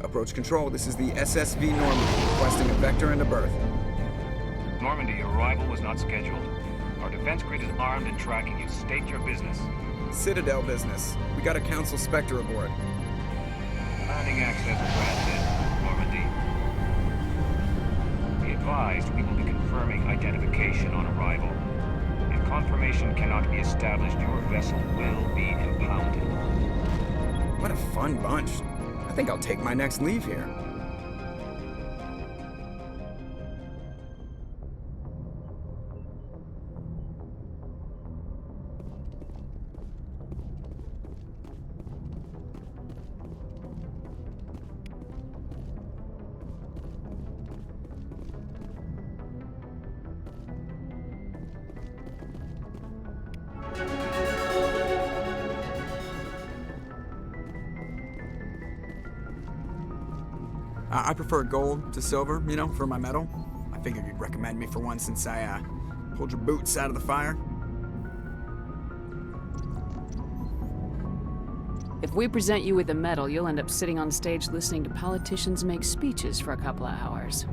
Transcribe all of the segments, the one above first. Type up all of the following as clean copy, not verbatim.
Approach control, this is the SSV Normandy, requesting a vector and a berth. Normandy, your arrival was not scheduled. Our defense grid is armed and tracking you. State your business. Citadel business. We got a Council Spectre aboard. Landing access granted, Normandy. Be advised, we will be confirming identification on arrival. If confirmation cannot be established, your vessel will be impounded. What a fun bunch. I think I'll take my next leave here. I prefer gold to silver, you know, for my medal. I figured you'd recommend me for one since I, pulled your boots out of the fire. If we present you with a medal, you'll end up sitting on stage listening to politicians make speeches for a couple of hours.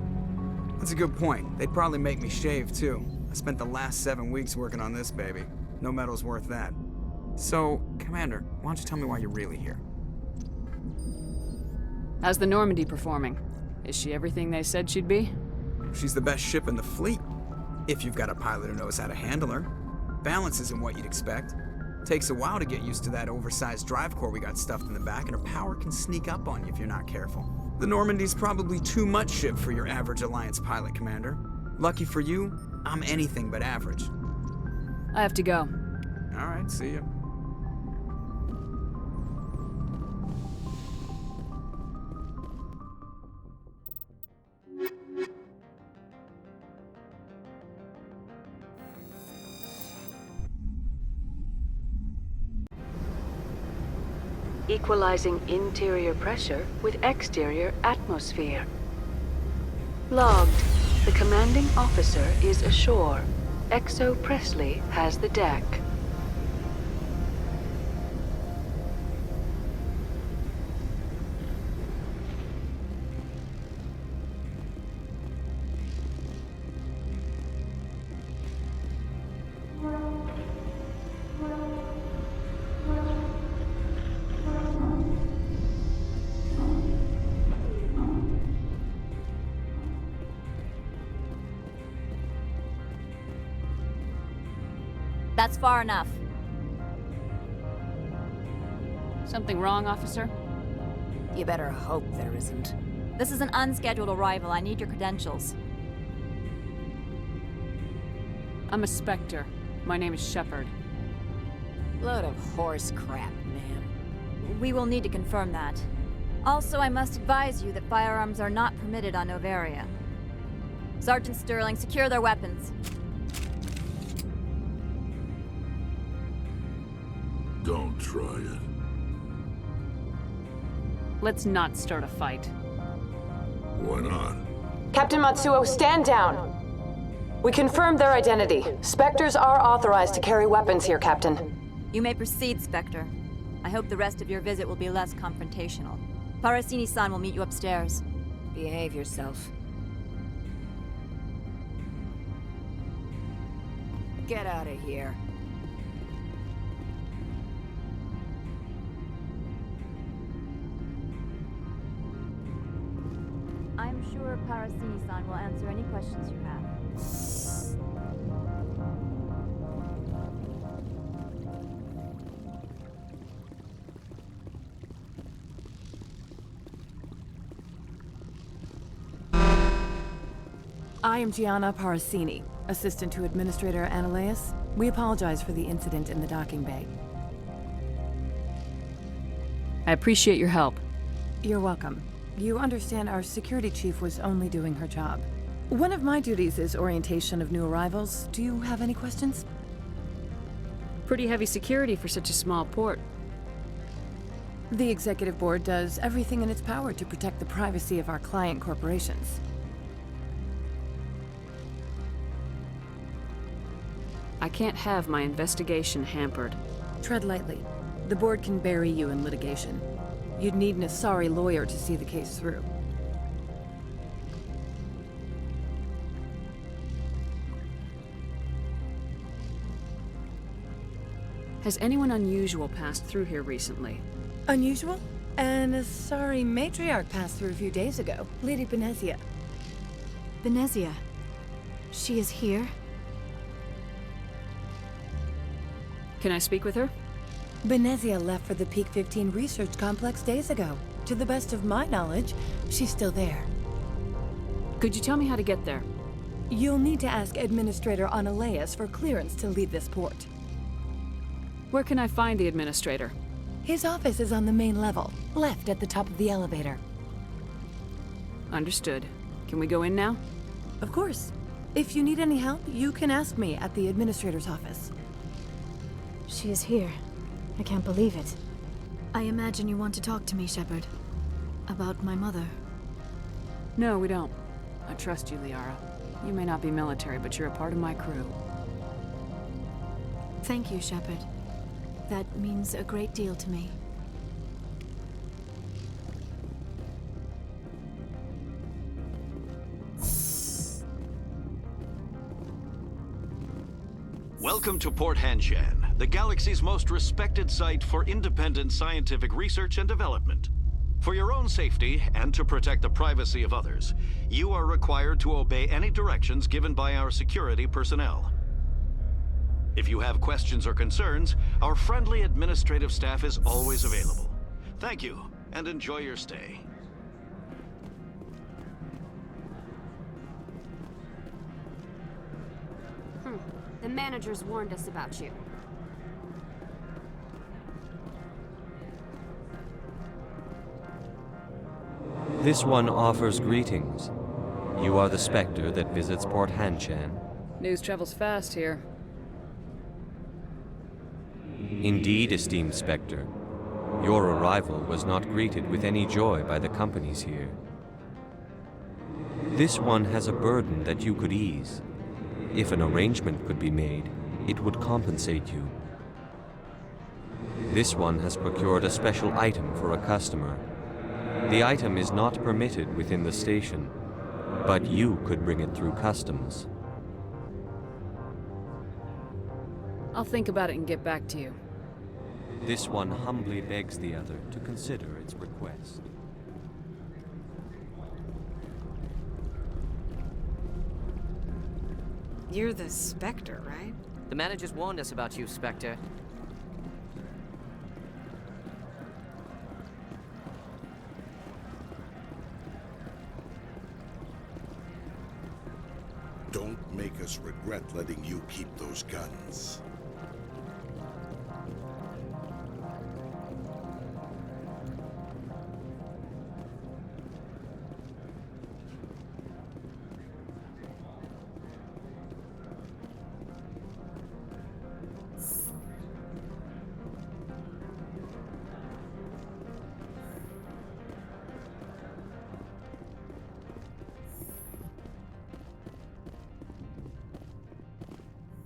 That's a good point. They'd probably make me shave, too. I spent the last 7 weeks working on this baby. No medal's worth that. So, Commander, why don't you tell me why you're really here? How's the Normandy performing? Is she everything they said she'd be? She's the best ship in the fleet. If you've got a pilot who knows how to handle her. Balance isn't what you'd expect. Takes a while to get used to that oversized drive core we got stuffed in the back, and her power can sneak up on you if you're not careful. The Normandy's probably too much ship for your average Alliance pilot, Commander. Lucky for you, I'm anything but average. I have to go. All right, see ya. Equalizing interior pressure with exterior atmosphere. Logged. The commanding officer is ashore. Exo Presley has the deck. That's far enough. Something wrong, officer? You better hope there isn't. This is an unscheduled arrival. I need your credentials. I'm a Spectre. My name is Shepard. Load of horse crap, man. We will need to confirm that. Also, I must advise you that firearms are not permitted on Novaria. Sergeant Sterling, secure their weapons. Don't try it. Let's not start a fight. Why not? Captain Matsuo, stand down! We confirmed their identity. Spectres are authorized to carry weapons here, Captain. You may proceed, Spectre. I hope the rest of your visit will be less confrontational. Parasini-san will meet you upstairs. Behave yourself. Get out of here. I'm sure Parasini-san will answer any questions you have. I am Gianna Parasini, assistant to Administrator Ananias. We apologize for the incident in the docking bay. I appreciate your help. You're welcome. You understand our security chief was only doing her job. One of my duties is orientation of new arrivals. Do you have any questions? Pretty heavy security for such a small port. The executive board does everything in its power to protect the privacy of our client corporations. I can't have my investigation hampered. Tread lightly. The board can bury you in litigation. You'd need an Asari lawyer to see the case through. Has anyone unusual passed through here recently? Unusual? An Asari matriarch passed through a few days ago. Lady Benezia. Benezia. She is here? Can I speak with her? Benezia left for the Peak 15 research complex days ago. To the best of my knowledge, she's still there. Could you tell me how to get there? You'll need to ask Administrator Analeas for clearance to leave this port. Where can I find the administrator? His office is on the main level, left at the top of the elevator. Understood. Can we go in now? Of course. If you need any help, you can ask me at the administrator's office. She is here. I can't believe it. I imagine you want to talk to me, Shepard. About my mother. No, we don't. I trust you, Liara. You may not be military, but you're a part of my crew. Thank you, Shepard. That means a great deal to me. Welcome to Port Hanshan, the galaxy's most respected site for independent scientific research and development. For your own safety and to protect the privacy of others, you are required to obey any directions given by our security personnel. If you have questions or concerns, our friendly administrative staff is always available. Thank you, and enjoy your stay. The managers warned us about you. This one offers greetings. You are the Spectre that visits Port Hanshan. News travels fast here. Indeed, esteemed Spectre. Your arrival was not greeted with any joy by the companies here. This one has a burden that you could ease. If an arrangement could be made, it would compensate you. This one has procured a special item for a customer. The item is not permitted within the station, but you could bring it through customs. I'll think about it and get back to you. This one humbly begs the other to consider its request. You're the Spectre, right? The managers warned us about you, Spectre. Don't make us regret letting you keep those guns.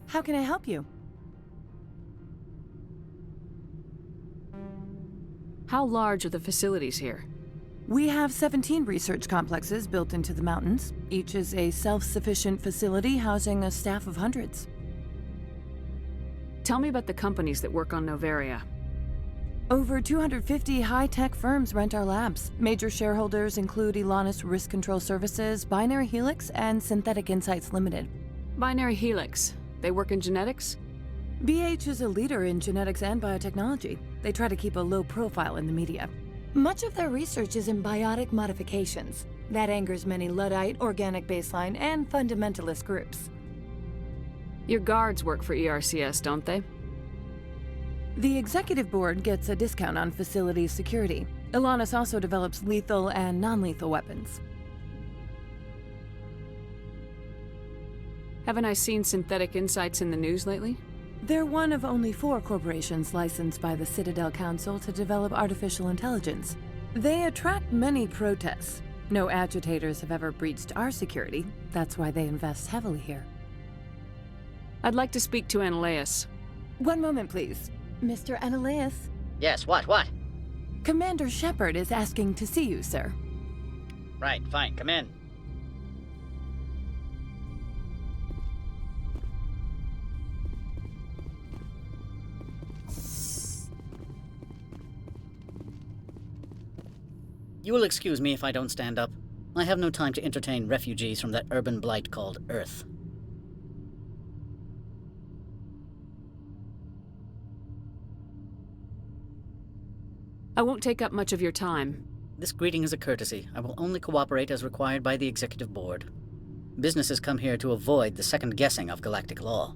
How can I help you? How large are the facilities here? We have 17 research complexes built into the mountains. Each is a self-sufficient facility housing a staff of hundreds. Tell me about the companies that work on Noveria. Over 250 high-tech firms rent our labs. Major shareholders include Elanus Risk Control Services, Binary Helix, and Synthetic Insights Limited. Binary Helix. They work in genetics? BH is a leader in genetics and biotechnology. They try to keep a low profile in the media. Much of their research is in biotic modifications. That angers many Luddite, organic baseline, and fundamentalist groups. Your guards work for ERCS, don't they? The executive board gets a discount on facility security. Elanus also develops lethal and non-lethal weapons. Haven't I seen Synthetic Insights in the news lately? They're one of only 4 corporations licensed by the Citadel Council to develop artificial intelligence. They attract many protests. No agitators have ever breached our security. That's why they invest heavily here. I'd like to speak to Analeas. One moment, please. Mr. Analeas? Yes, what? Commander Shepard is asking to see you, sir. Right, fine, come in. You will excuse me if I don't stand up. I have no time to entertain refugees from that urban blight called Earth. I won't take up much of your time. This greeting is a courtesy. I will only cooperate as required by the Executive Board. Businesses come here to avoid the second guessing of galactic law.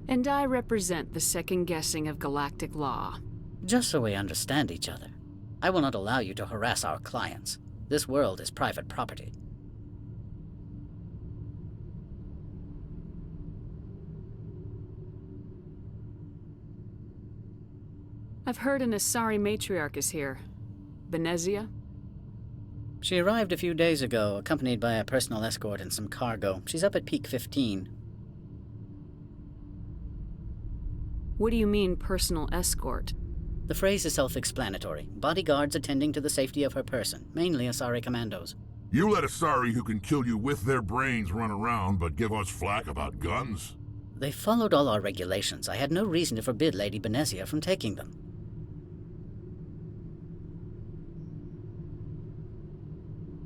And I represent the second guessing of galactic law. Just so we understand each other, I will not allow you to harass our clients. This world is private property. I've heard an Asari matriarch is here. Benezia? She arrived a few days ago, accompanied by a personal escort and some cargo. She's up at Peak 15. What do you mean, personal escort? The phrase is self-explanatory. Bodyguards attending to the safety of her person, mainly Asari commandos. You let Asari who can kill you with their brains run around, but give us flack about guns? They followed all our regulations. I had no reason to forbid Lady Benezia from taking them.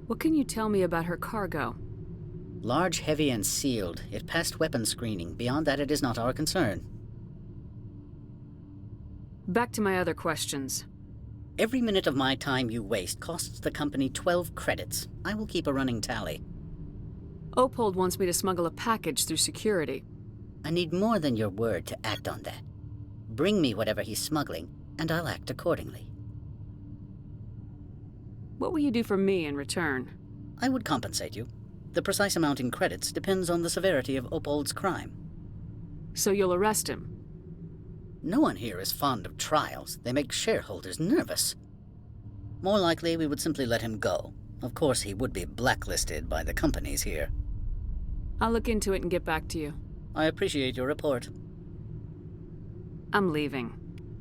What can you tell me about her cargo? Large, heavy, and sealed. It passed weapons screening. Beyond that, it is not our concern. Back to my other questions. Every minute of my time you waste costs the company 12 credits. I will keep a running tally. Opold wants me to smuggle a package through security. I need more than your word to act on that. Bring me whatever he's smuggling, and I'll act accordingly. What will you do for me in return? I would compensate you. The precise amount in credits depends on the severity of Opold's crime. So you'll arrest him? No one here is fond of trials. They make shareholders nervous. More likely, we would simply let him go. Of course, he would be blacklisted by the companies here. I'll look into it and get back to you. I appreciate your report. I'm leaving.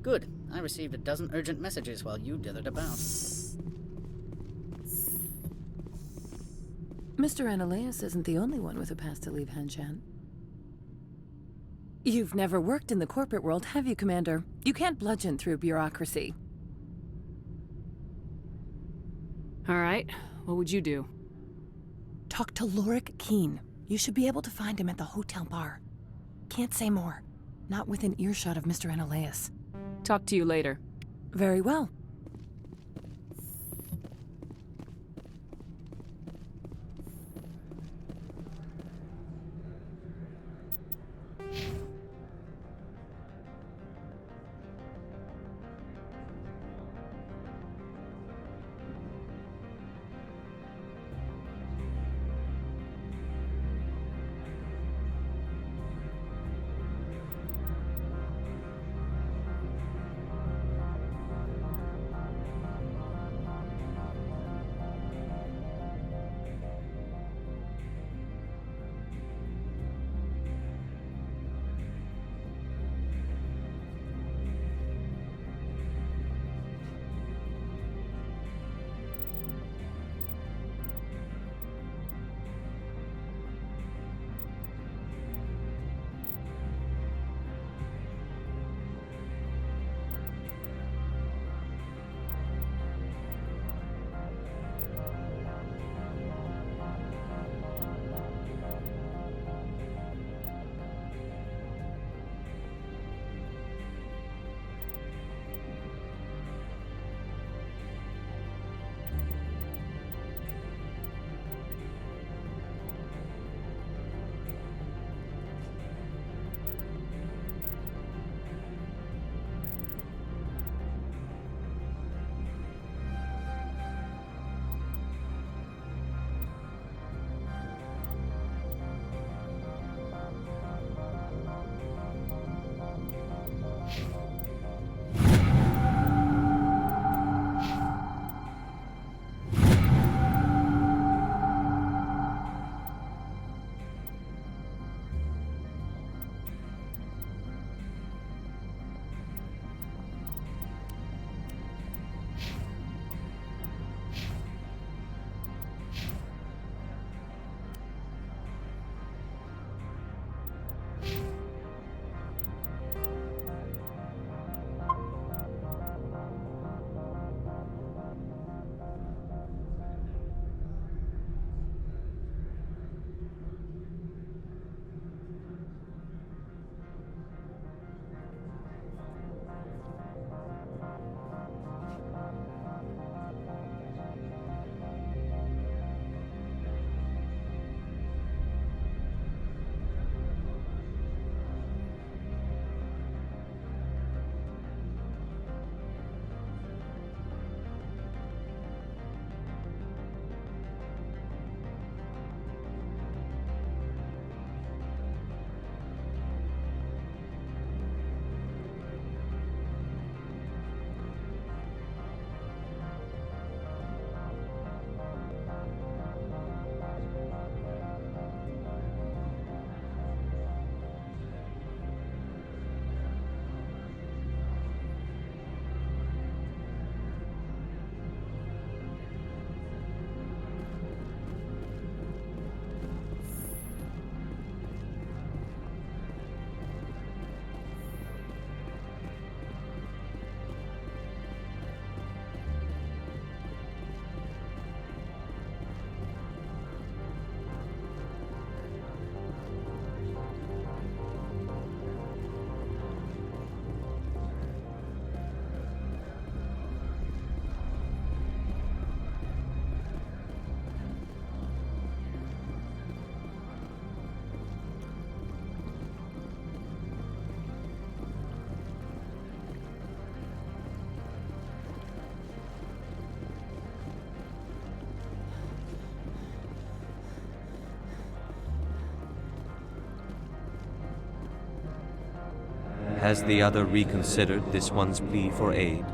Good. I received a dozen urgent messages while you dithered about. Mr. Ananias isn't the only one with a pass to leave Hanshan. You've never worked in the corporate world, have you, Commander? You can't bludgeon through bureaucracy. All right. What would you do? Talk to Lorik Keen. You should be able to find him at the hotel bar. Can't say more. Not within earshot of Mr. Ananias. Talk to you later. Very well. Has the other reconsidered this one's plea for aid?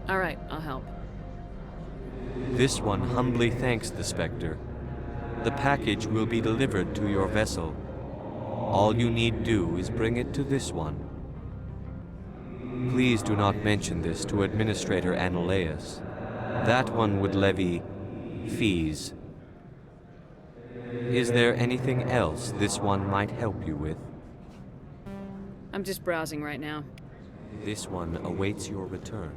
All right, I'll help. This one humbly thanks the Spectre. The package will be delivered to your vessel. All you need do is bring it to this one. Please do not mention this to Administrator Annaleus. That one would levy fees. Is there anything else this one might help you with? I'm just browsing right now. This one awaits your return.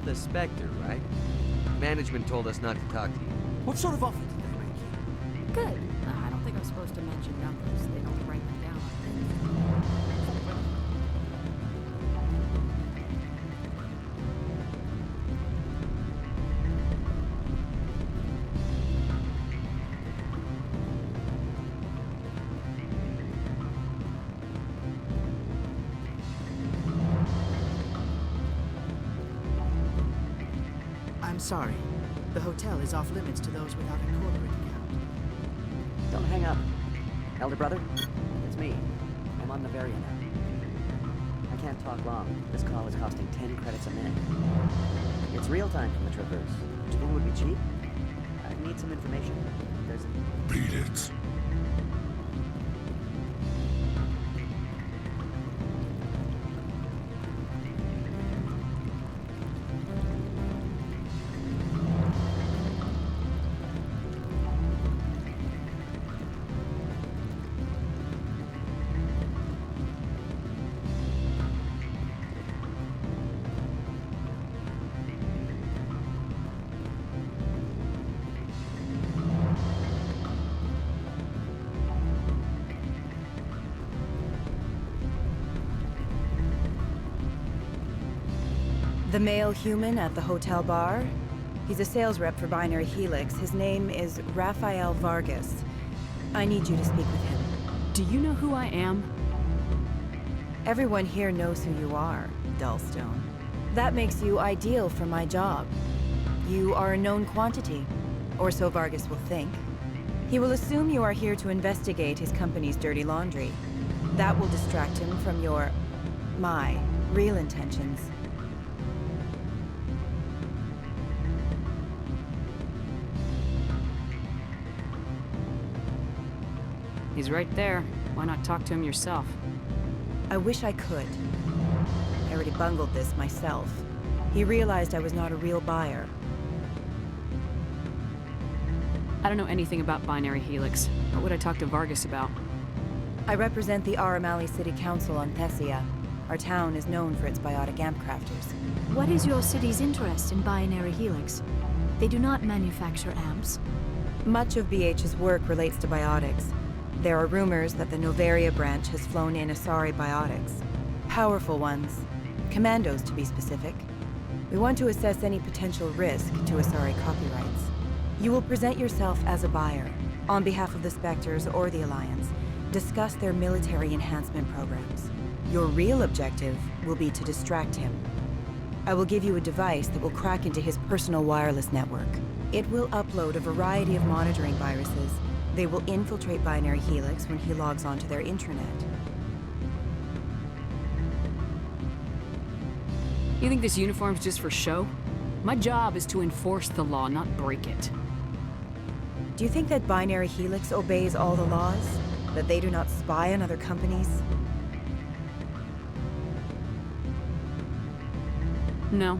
The Spectre, right? Management told us not to talk to you. What sort of offer did they make you? Good. I don't think I'm supposed to mention numbers. They don't write them down on things. I'm sorry. The hotel is off limits to those without a corporate account. Don't hang up. Elder brother, it's me. I'm on Noveria now. I can't talk long. This call is costing 10 credits a minute. It's real time from the Traverse. Do you think it would be cheap? I need some information. There's... Beat it. The male human at the hotel bar? He's a sales rep for Binary Helix. His name is Rafael Vargas. I need you to speak with him. Do you know who I am? Everyone here knows who you are, Dullstone. That makes you ideal for my job. You are a known quantity, or so Vargas will think. He will assume you are here to investigate his company's dirty laundry. That will distract him from my real intentions. He's right there. Why not talk to him yourself? I wish I could. I already bungled this myself. He realized I was not a real buyer. I don't know anything about Binary Helix. What would I talk to Vargas about? I represent the Aramali City Council on Thessia. Our town is known for its biotic amp crafters. What is your city's interest in Binary Helix? They do not manufacture amps. Much of BH's work relates to biotics. There are rumors that the Novaria branch has flown in Asari biotics. Powerful ones. Commandos, to be specific. We want to assess any potential risk to Asari copyrights. You will present yourself as a buyer, on behalf of the Spectres or the Alliance. Discuss their military enhancement programs. Your real objective will be to distract him. I will give you a device that will crack into his personal wireless network. It will upload a variety of monitoring viruses. They will infiltrate Binary Helix when he logs onto their intranet. You think this uniform's just for show? My job is to enforce the law, not break it. Do you think that Binary Helix obeys all the laws? That they do not spy on other companies? No,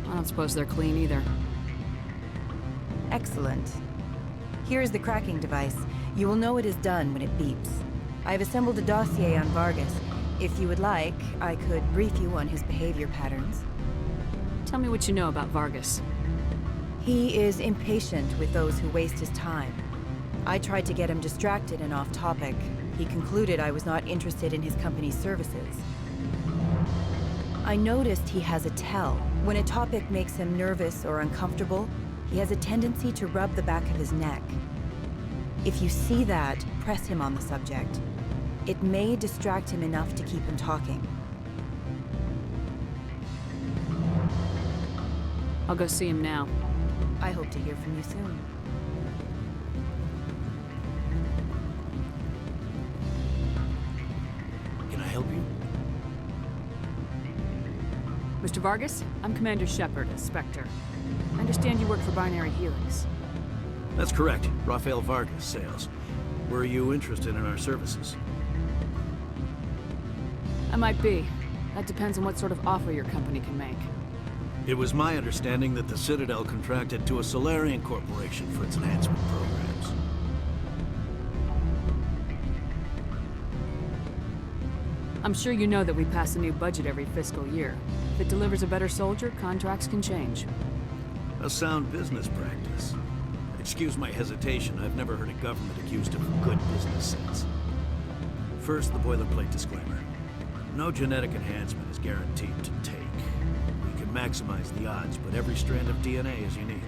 I don't suppose they're clean either. Excellent. Here is the cracking device. You will know it is done when it beeps. I have assembled a dossier on Vargas. If you would like, I could brief you on his behavior patterns. Tell me what you know about Vargas. He is impatient with those who waste his time. I tried to get him distracted and off topic. He concluded I was not interested in his company's services. I noticed he has a tell. When a topic makes him nervous or uncomfortable, he has a tendency to rub the back of his neck. If you see that, press him on the subject. It may distract him enough to keep him talking. I'll go see him now. I hope to hear from you soon. Can I help you? Mr. Vargas, I'm Commander Shepard, a Spectre. I understand you work for Binary Helix. That's correct. Rafael Vargas, sales. Were you interested in our services? I might be. That depends on what sort of offer your company can make. It was my understanding that the Citadel contracted to a Solarian corporation for its enhancement programs. I'm sure you know that we pass a new budget every fiscal year. If it delivers a better soldier, contracts can change. A sound business practice. Excuse my hesitation, I've never heard a government accused of good business sense. First, the boilerplate disclaimer. No genetic enhancement is guaranteed to take. We can maximize the odds, but every strand of DNA is unique.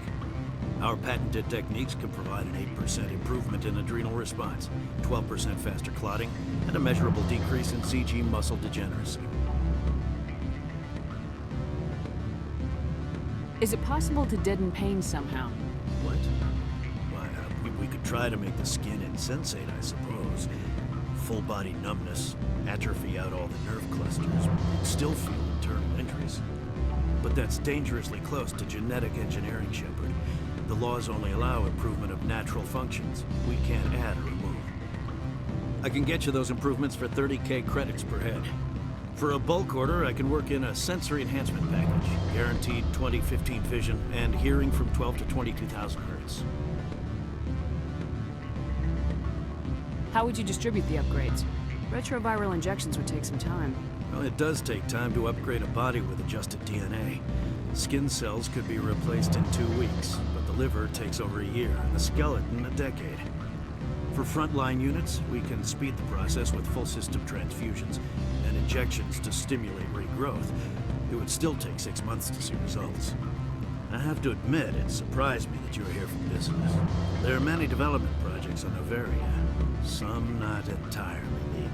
Our patented techniques can provide an 8% improvement in adrenal response, 12% faster clotting, and a measurable decrease in CG muscle degeneracy. Is it possible to deaden pain somehow? What? Why, we could try to make the skin insensate, I suppose. Full body numbness, atrophy out all the nerve clusters, we'd still feel internal injuries. But that's dangerously close to genetic engineering, Shepard. The laws only allow improvement of natural functions. We can't add or remove. I can get you those improvements for 30K credits per head. For a bulk order, I can work in a sensory enhancement package, guaranteed 20/15 vision, and hearing from 12 to 22,000 hertz. How would you distribute the upgrades? Retroviral injections would take some time. Well, it does take time to upgrade a body with adjusted DNA. Skin cells could be replaced in 2 weeks, but the liver takes over a year, and the skeleton a decade. For frontline units, we can speed the process with full system transfusions and injections to stimulate regrowth. It would still take 6 months to see results. I have to admit, it surprised me that you were here for business. There are many development projects on Noveria, some not entirely legal.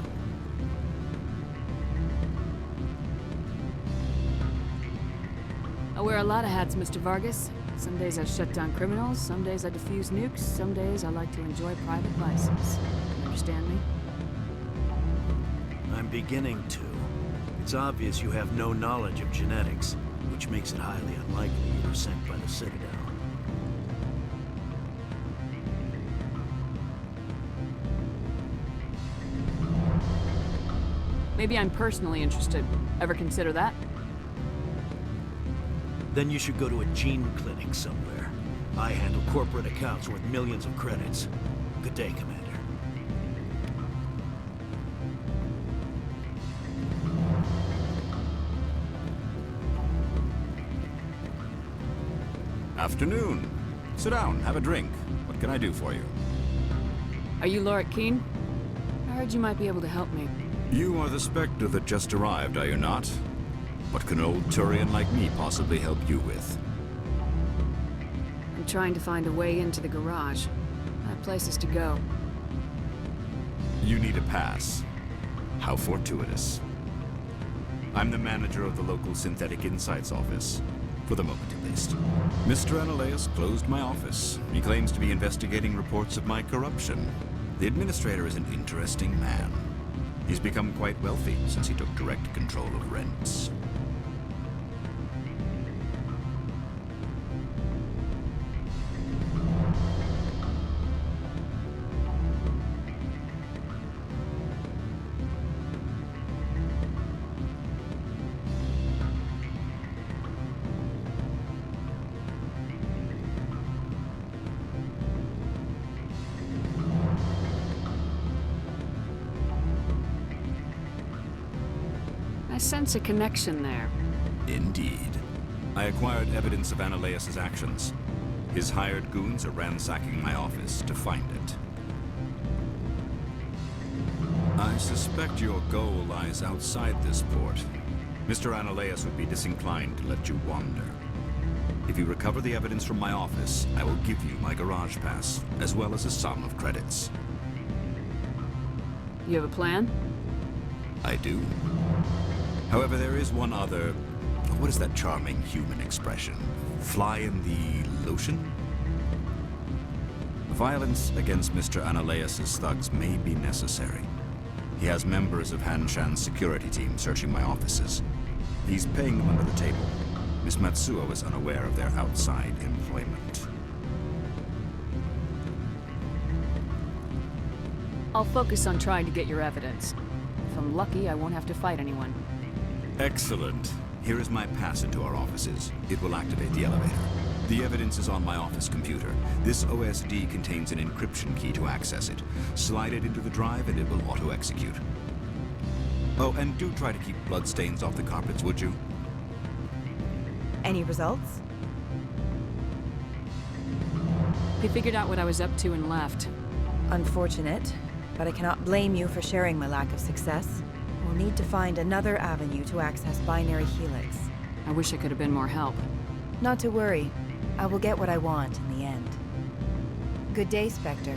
I wear a lot of hats, Mr. Vargas. Some days I shut down criminals, some days I defuse nukes, some days I like to enjoy private vices. You understand me? I'm beginning to. It's obvious you have no knowledge of genetics, which makes it highly unlikely you were sent by the Citadel. Maybe I'm personally interested. Ever consider that? Then you should go to a gene clinic somewhere. I handle corporate accounts worth millions of credits. Good day, Commander. Afternoon. Sit down, have a drink. What can I do for you? Are you Lorik Keene? I heard you might be able to help me. You are the Spectre that just arrived, are you not? What can an old Turian like me possibly help you with? I'm trying to find a way into the garage. I have places to go. You need a pass. How fortuitous. I'm the manager of the local Synthetic Insights office. For the moment, at least. Mr. Analeus closed my office. He claims to be investigating reports of my corruption. The administrator is an interesting man. He's become quite wealthy since he took direct control of rents. I sense a connection there. Indeed. I acquired evidence of Analeus' actions. His hired goons are ransacking my office to find it. I suspect your goal lies outside this port. Mr. Analeus would be disinclined to let you wander. If you recover the evidence from my office, I will give you my garage pass, as well as a sum of credits. You have a plan? I do. However, there is one other... What is that charming human expression? Fly in the lotion? Violence against Mr. Analeus' thugs may be necessary. He has members of Han Shan's security team searching my offices. He's paying them under the table. Miss Matsuo is unaware of their outside employment. I'll focus on trying to get your evidence. If I'm lucky, I won't have to fight anyone. Excellent. Here is my pass into our offices. It will activate the elevator. The evidence is on my office computer. This OSD contains an encryption key to access it. Slide it into the drive and it will auto-execute. Oh, and do try to keep bloodstains off the carpets, would you? Any results? He figured out what I was up to and left. Unfortunate, but I cannot blame you for sharing my lack of success. We'll need to find another avenue to access Binary Helix. I wish I could have been more help. Not to worry. I will get what I want in the end. Good day, Spectre.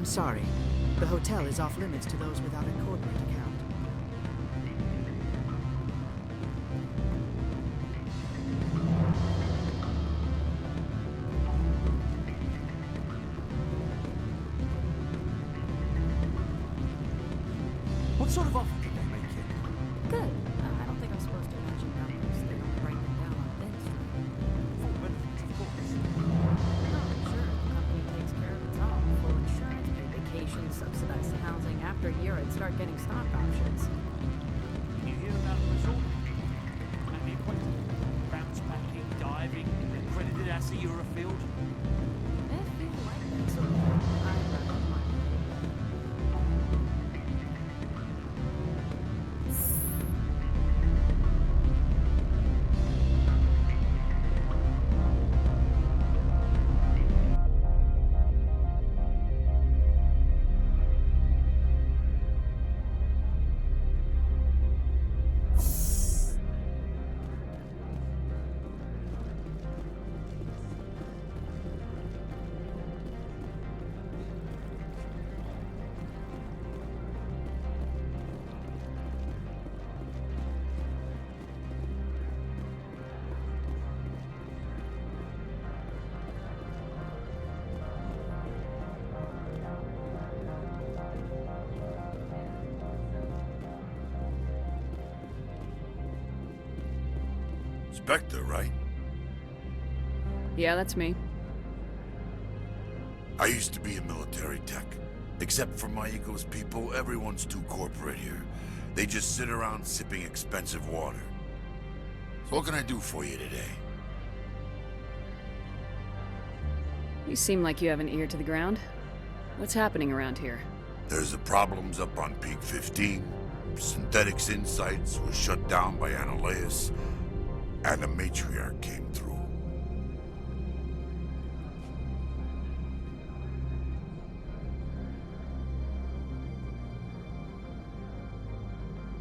I'm sorry. The hotel is off limits to those without a corporate account. What sort of offer did they make you? Good. I don't think I'm supposed to mention numbers. They don't write them down on things. Full benefits, of course. No, sure. The company takes care of its own. Full insurance, pay vacations, subsidized housing. After a year, I'd start getting stock options. You hear about the resort? And the equipment? Grounds packing, diving, accredited ASA Eurofield? If you like that sort of thing, I'd rather mind. Spectre, right? Yeah, that's me. I used to be a military tech. Except for my ego's people, everyone's too corporate here. They just sit around sipping expensive water. So what can I do for you today? You seem like you have an ear to the ground. What's happening around here? There's the problems up on Peak 15. Synthetics Insights was shut down by Analeus. And the matriarch came through.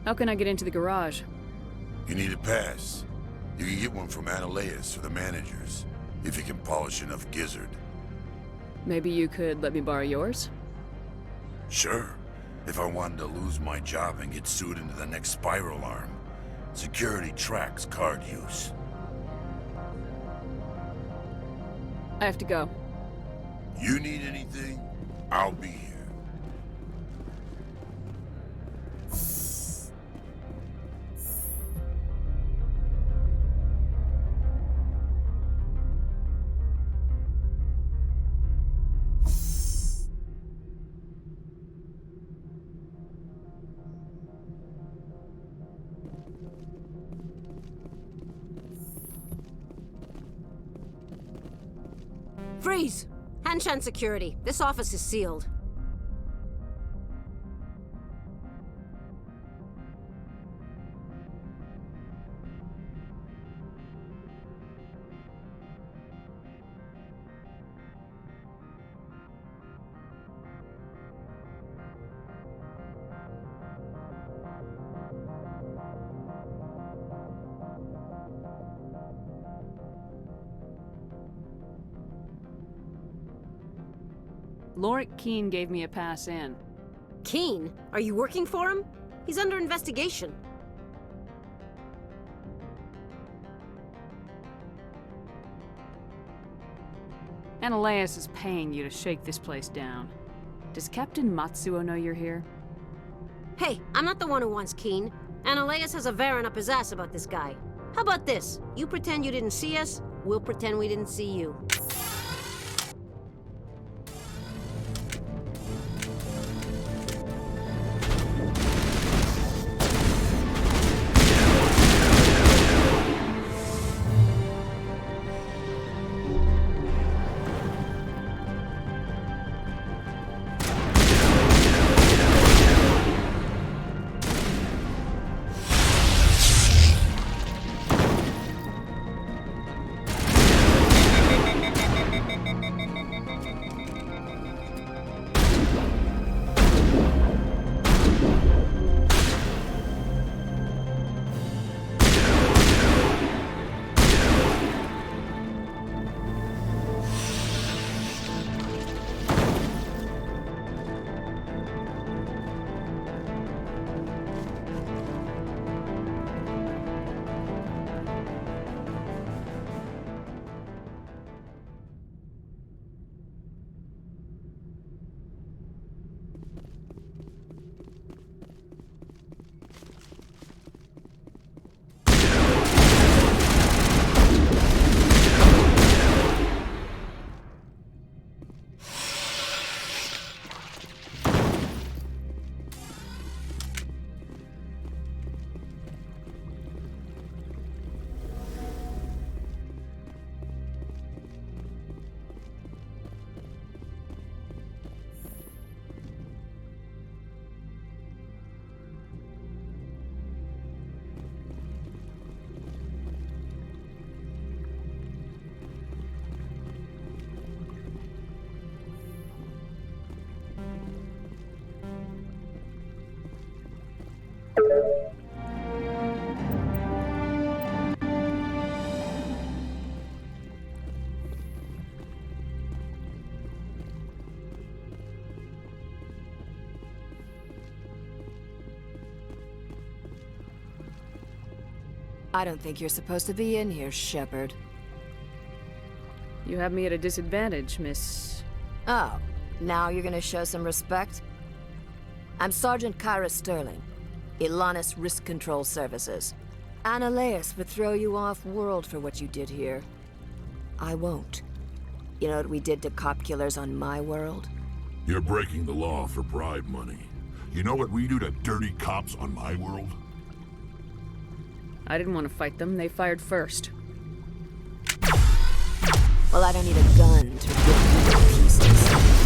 How can I get into the garage? You need a pass. You can get one from Analeus or the managers, if you can polish enough gizzard. Maybe you could let me borrow yours? Sure, if I wanted to lose my job and get sued into the next spiral arm. Security tracks card use. I have to go. You need anything, I'll be here. Freeze! Hanshan security. This office is sealed. Lorik Keene gave me a pass in. Keene? Are you working for him? He's under investigation. Analeus is paying you to shake this place down. Does Captain Matsuo know you're here? Hey, I'm not the one who wants Keene. Analeus has a Varen up his ass about this guy. How about this? You pretend you didn't see us, we'll pretend we didn't see you. I don't think you're supposed to be in here, Shepard. You have me at a disadvantage, Miss... Oh, now you're gonna show some respect? I'm Sergeant Kyra Sterling, Ilanis Risk Control Services. Ananias would throw you off-world for what you did here. I won't. You know what we did to cop killers on my world? You're breaking the law for bribe money. You know what we do to dirty cops on my world? I didn't want to fight them. They fired first. Well, I don't need a gun to rip you to pieces.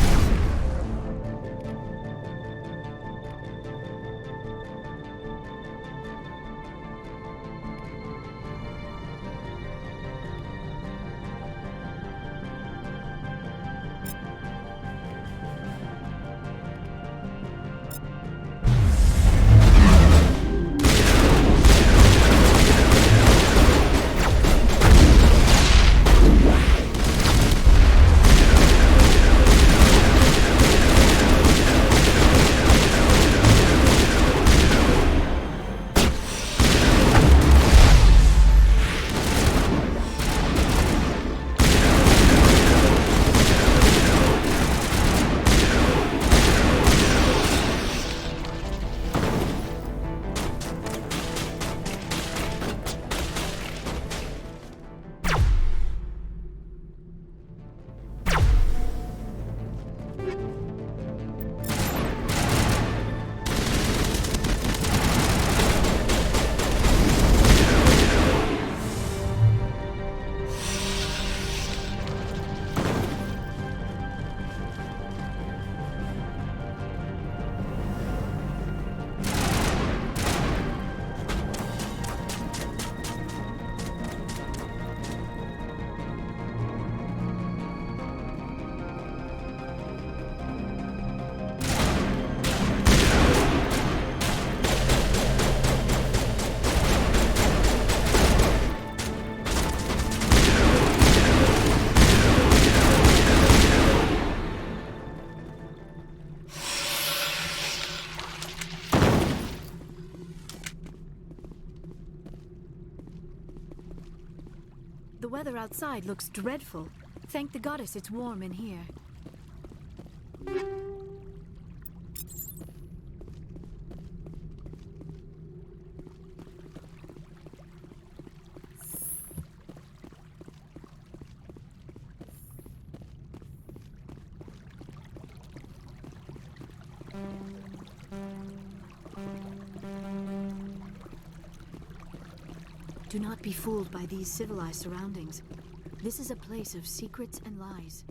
The weather outside looks dreadful. Thank the goddess it's warm in here. Do not be fooled by these civilized surroundings. This is a place of secrets and lies.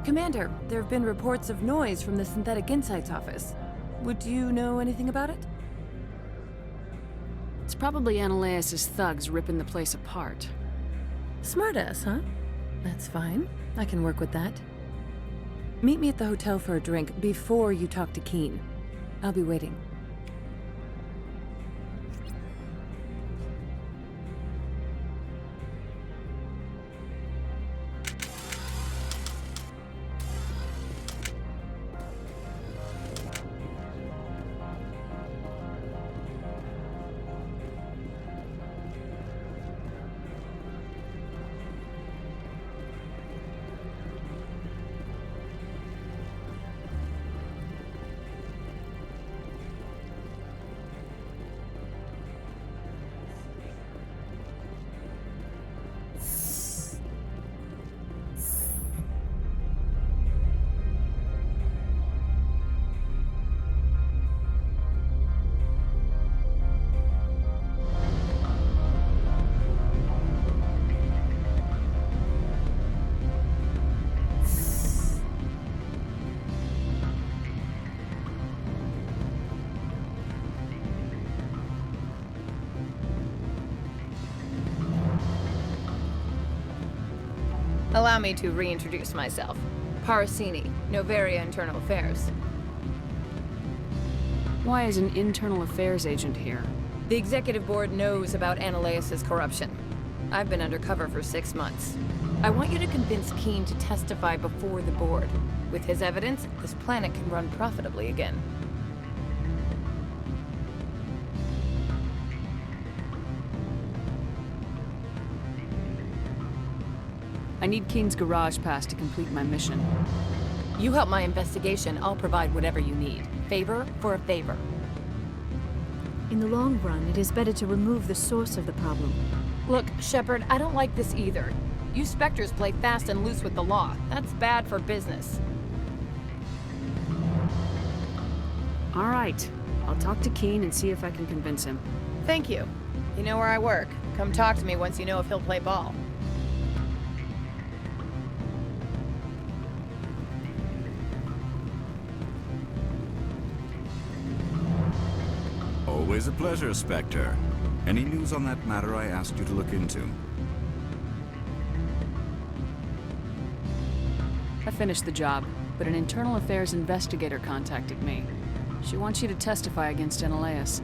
Commander, there have been reports of noise from the Synthetic Insights office. Would you know anything about it? It's probably Ananias' thugs ripping the place apart. Smartass, huh? That's fine. I can work with that. Meet me at the hotel for a drink before you talk to Keen. I'll be waiting. Allow me to reintroduce myself. Parasini, Novaria Internal Affairs. Why is an internal affairs agent here? The executive board knows about Ananias' corruption. I've been undercover for 6 months. I want you to convince Keene to testify before the board. With his evidence, this planet can run profitably again. I need Keene's garage pass to complete my mission. You help my investigation, I'll provide whatever you need. Favor for a favor. In the long run, it is better to remove the source of the problem. Look, Shepard, I don't like this either. You Spectres play fast and loose with the law. That's bad for business. All right. I'll talk to Keene and see if I can convince him. Thank you. You know where I work. Come talk to me once you know if he'll play ball. Always a pleasure, Spectre. Any news on that matter I asked you to look into? I finished the job, but an internal affairs investigator contacted me. She wants you to testify against Ananias.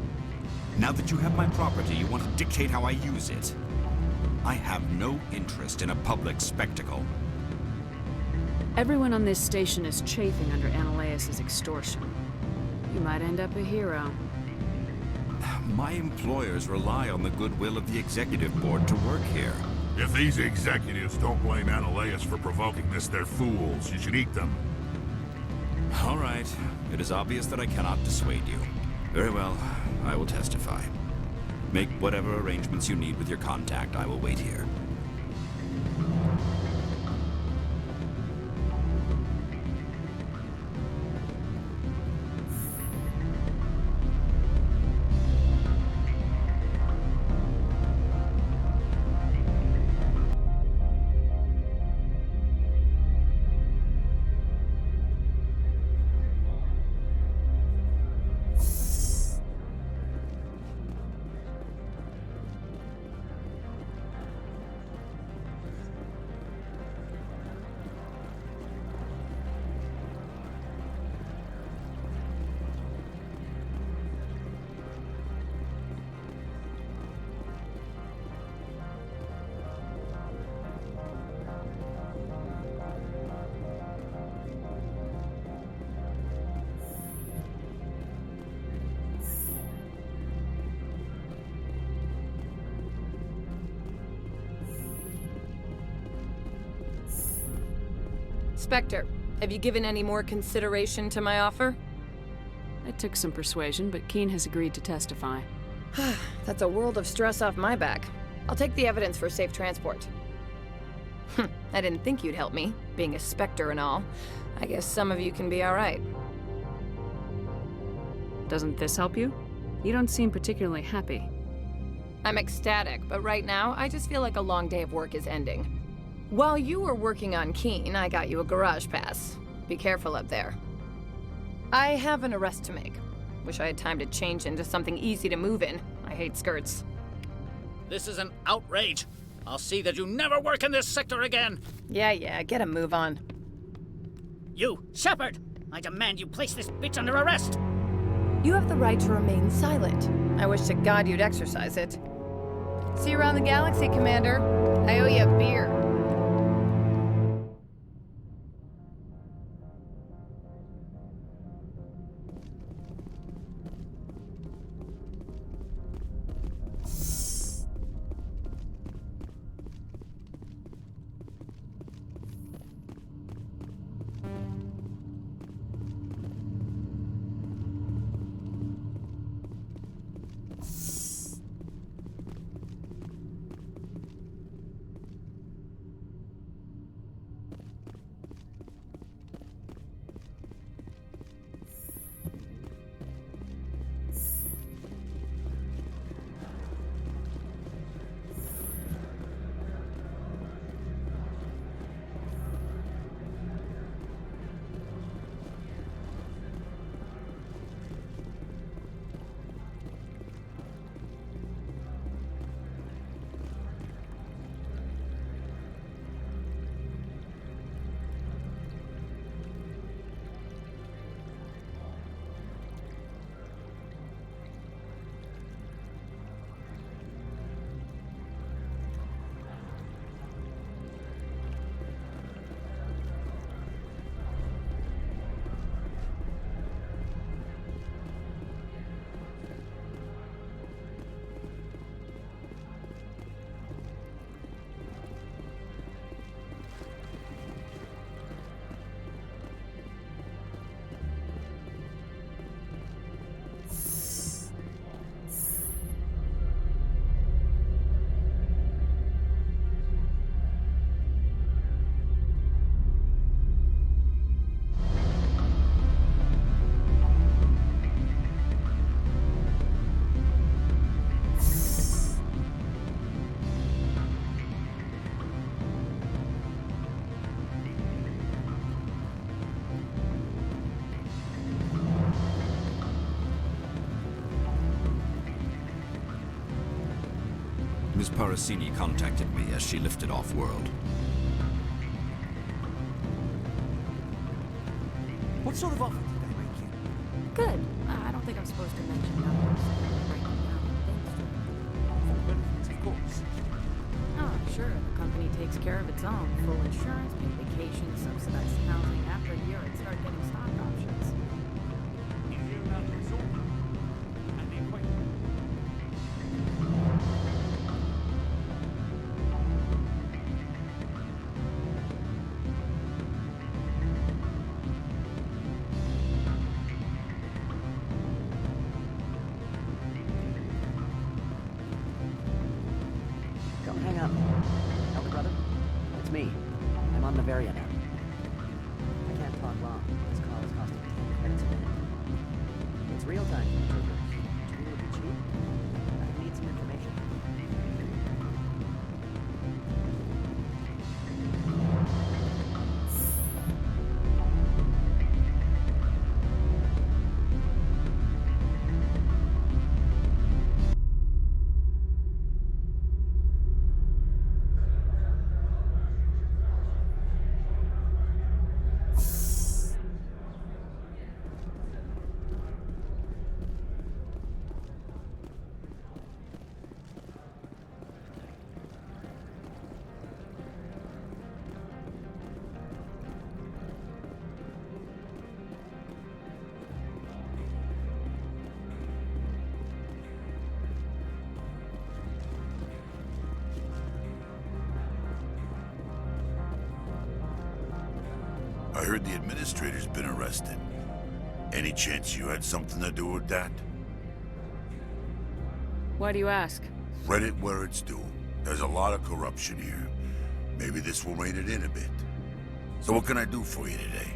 Now that you have my property, you want to dictate how I use it. I have no interest in a public spectacle. Everyone on this station is chafing under Ananias' extortion. You might end up a hero. My employers rely on the goodwill of the executive board to work here. If these executives don't blame Ananias for provoking this, they're fools. You should eat them. All right. It is obvious that I cannot dissuade you. Very well. I will testify. Make whatever arrangements you need with your contact. I will wait here. Spectre, have you given any more consideration to my offer? It took some persuasion, but Keene has agreed to testify. That's a world of stress off my back. I'll take the evidence for safe transport. I didn't think you'd help me, being a Spectre and all. I guess some of you can be all right. Doesn't this help you? You don't seem particularly happy. I'm ecstatic, but right now, I just feel like a long day of work is ending. While you were working on Keene, I got you a garage pass. Be careful up there. I have an arrest to make. Wish I had time to change into something easy to move in. I hate skirts. This is an outrage. I'll see that you never work in this sector again. Yeah, get a move on. You, Shepard! I demand you place this bitch under arrest! You have the right to remain silent. I wish to God you'd exercise it. See you around the galaxy, Commander. I owe you a beer. Parasini contacted me as she lifted off-world. What sort of offer did they make you? Good. I don't think I'm supposed to mention numbers. Breaking down things to Full benefits, of course. Oh, sure. The company takes care of its own. Full insurance, paid vacation, subsidized housing. After a year, I'd start getting stock options. You hear about the resort? And the equator? Don't hang up. Elder brother, it's me. I'm on Bavaria now. I can't talk long. This call is costing 10 credits a minute. It's real time, troopers. Do you would be cheap? I need some information. I heard the administrator's been arrested. Any chance you had something to do with that? Why do you ask? Read it where it's due. There's a lot of corruption here. Maybe this will rein it in a bit. So what can I do for you today?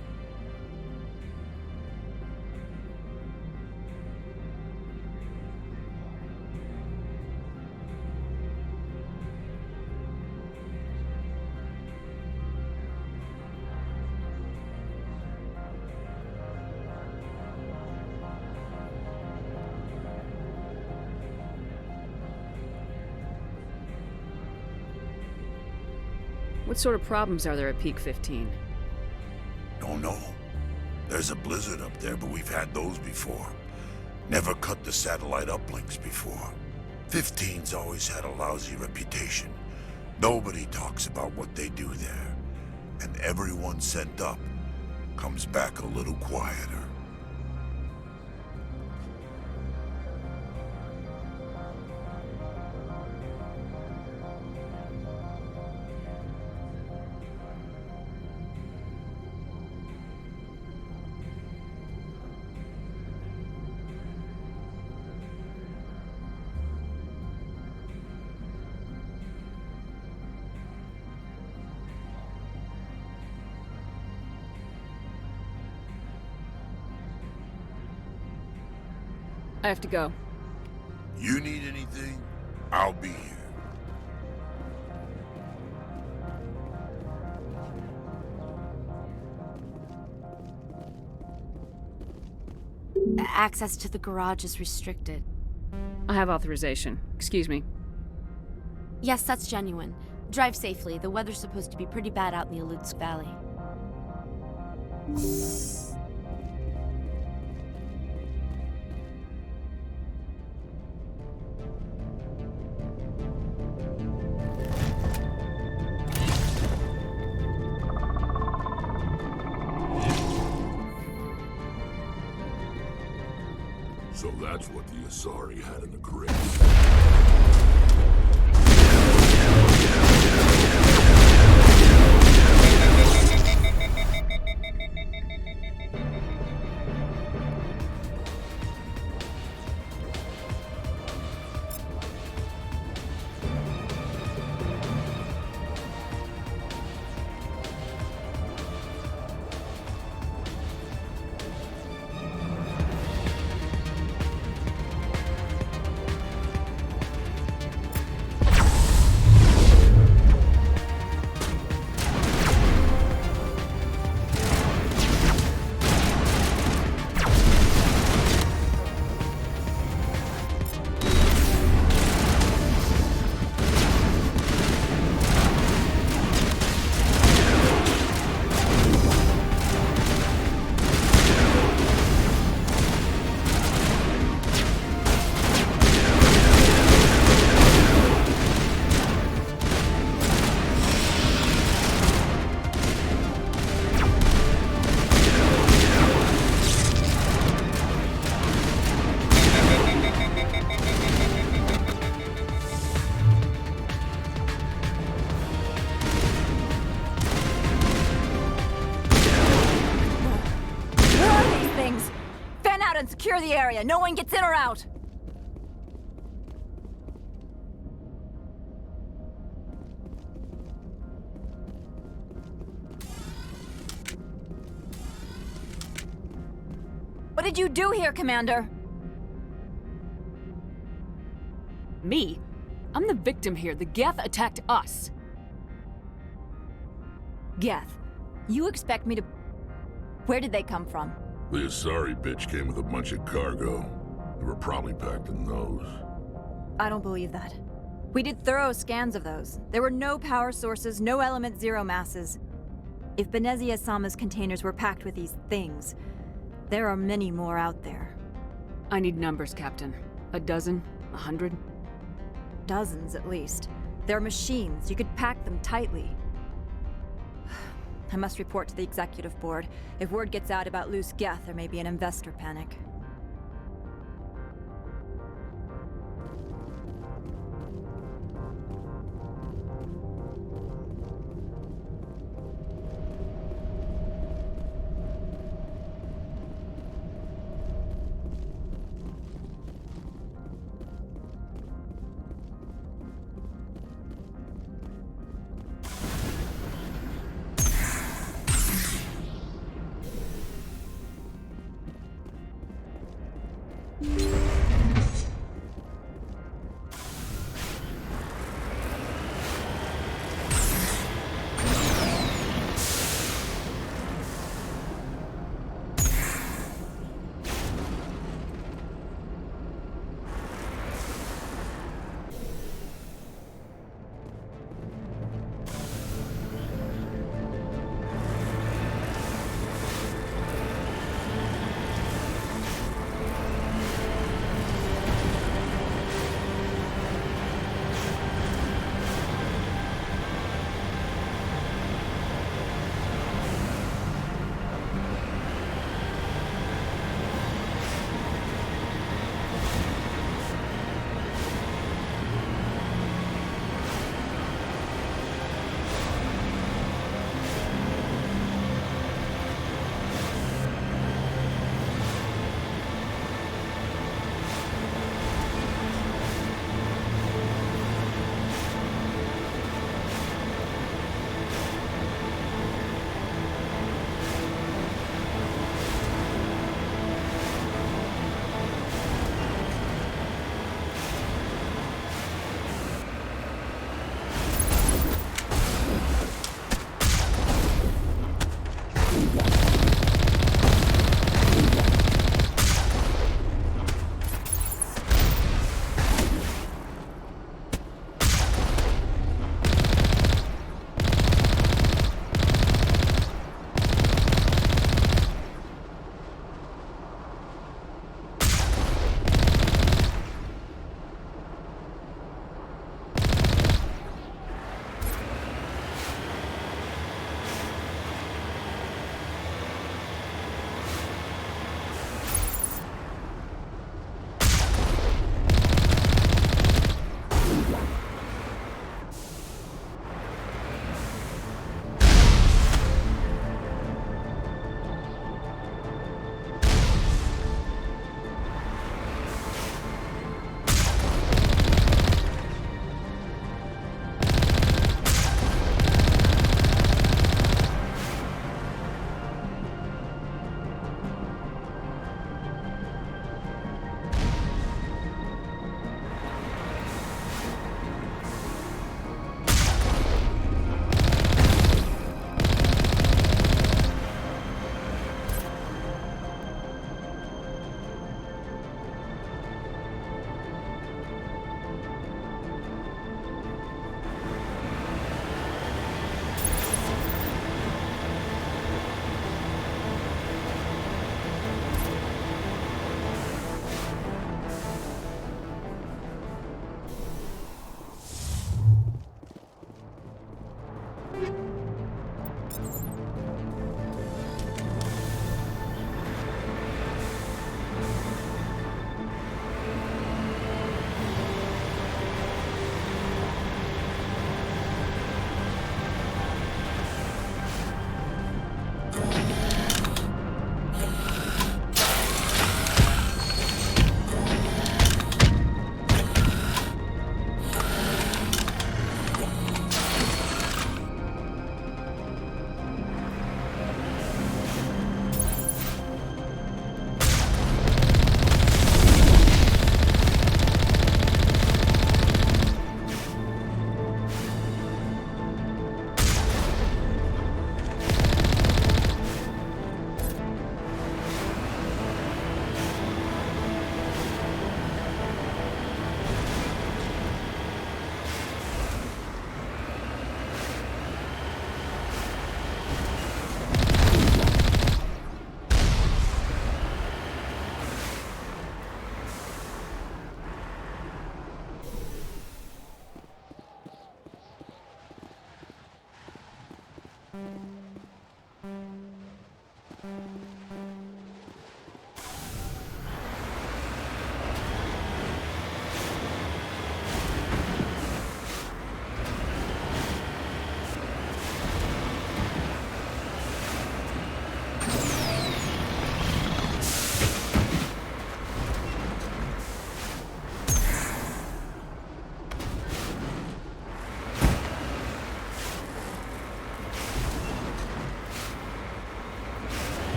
What sort of problems are there at Peak 15? Don't know. There's a blizzard up there, but we've had those before. Never cut the satellite uplinks before. 15's always had a lousy reputation. Nobody talks about what they do there. And everyone sent up comes back a little quieter. I have to go. You need anything? I'll be here. Access to the garage is restricted. I have authorization. Excuse me. Yes, that's genuine. Drive safely. The weather's supposed to be pretty bad out in the Alutsk Valley. So that's what the Asari had in the crate. Secure the area. No one gets in or out. What did you do here, Commander? Me? I'm the victim here. The Geth attacked us. Geth, you expect me to... Where did they come from? The Asari bitch came with a bunch of cargo. They were probably packed in those. I don't believe that. We did thorough scans of those. There were no power sources, no element zero masses. If Benezia Sama's containers were packed with these things, there are many more out there. I need numbers, Captain. A dozen? 100? Dozens, at least. They're machines. You could pack them tightly. I must report to the executive board. If word gets out about loose Geth, there may be an investor panic.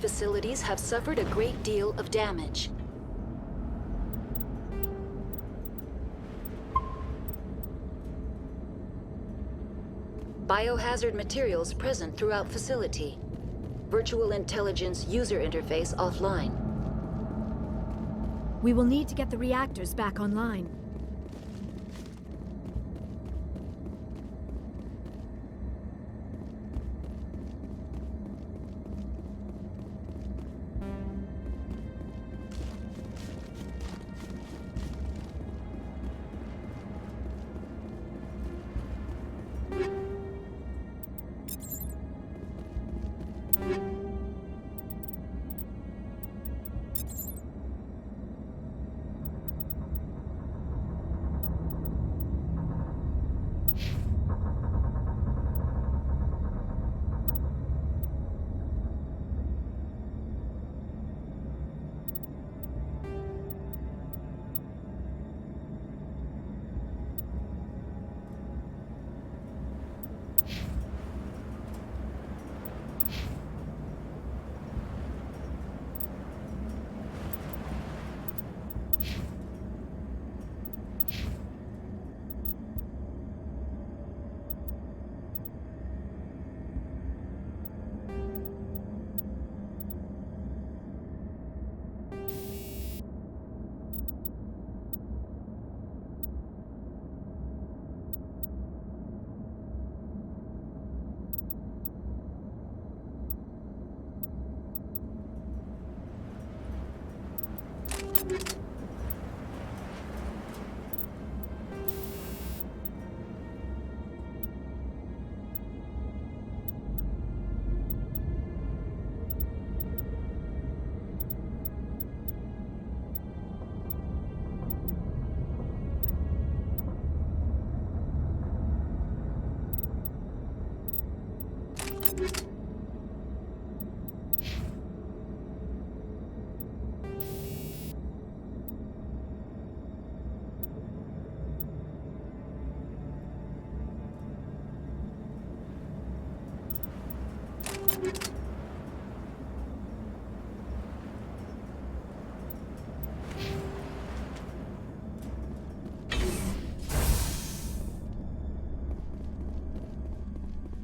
Facilities have suffered a great deal of damage. Biohazard materials present throughout facility. Virtual intelligence user interface offline. We will need to get the reactors back online.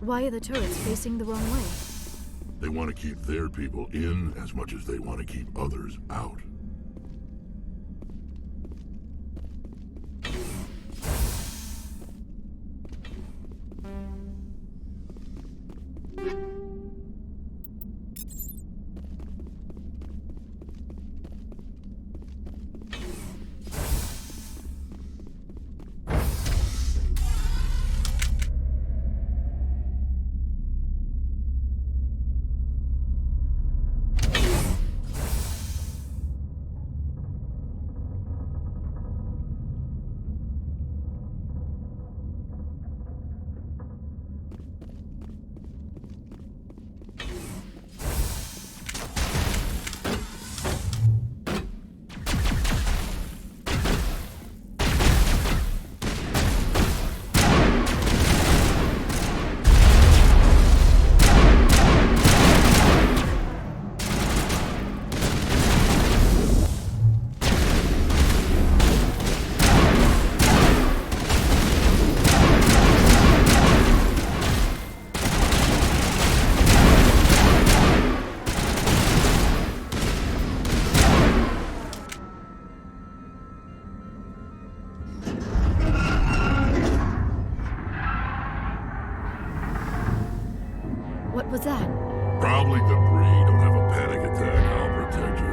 Why are the turrets facing the wrong way? They want to keep their people in as much as they want to keep others out. What was that? Probably debris. Don't have a panic attack. I'll protect you.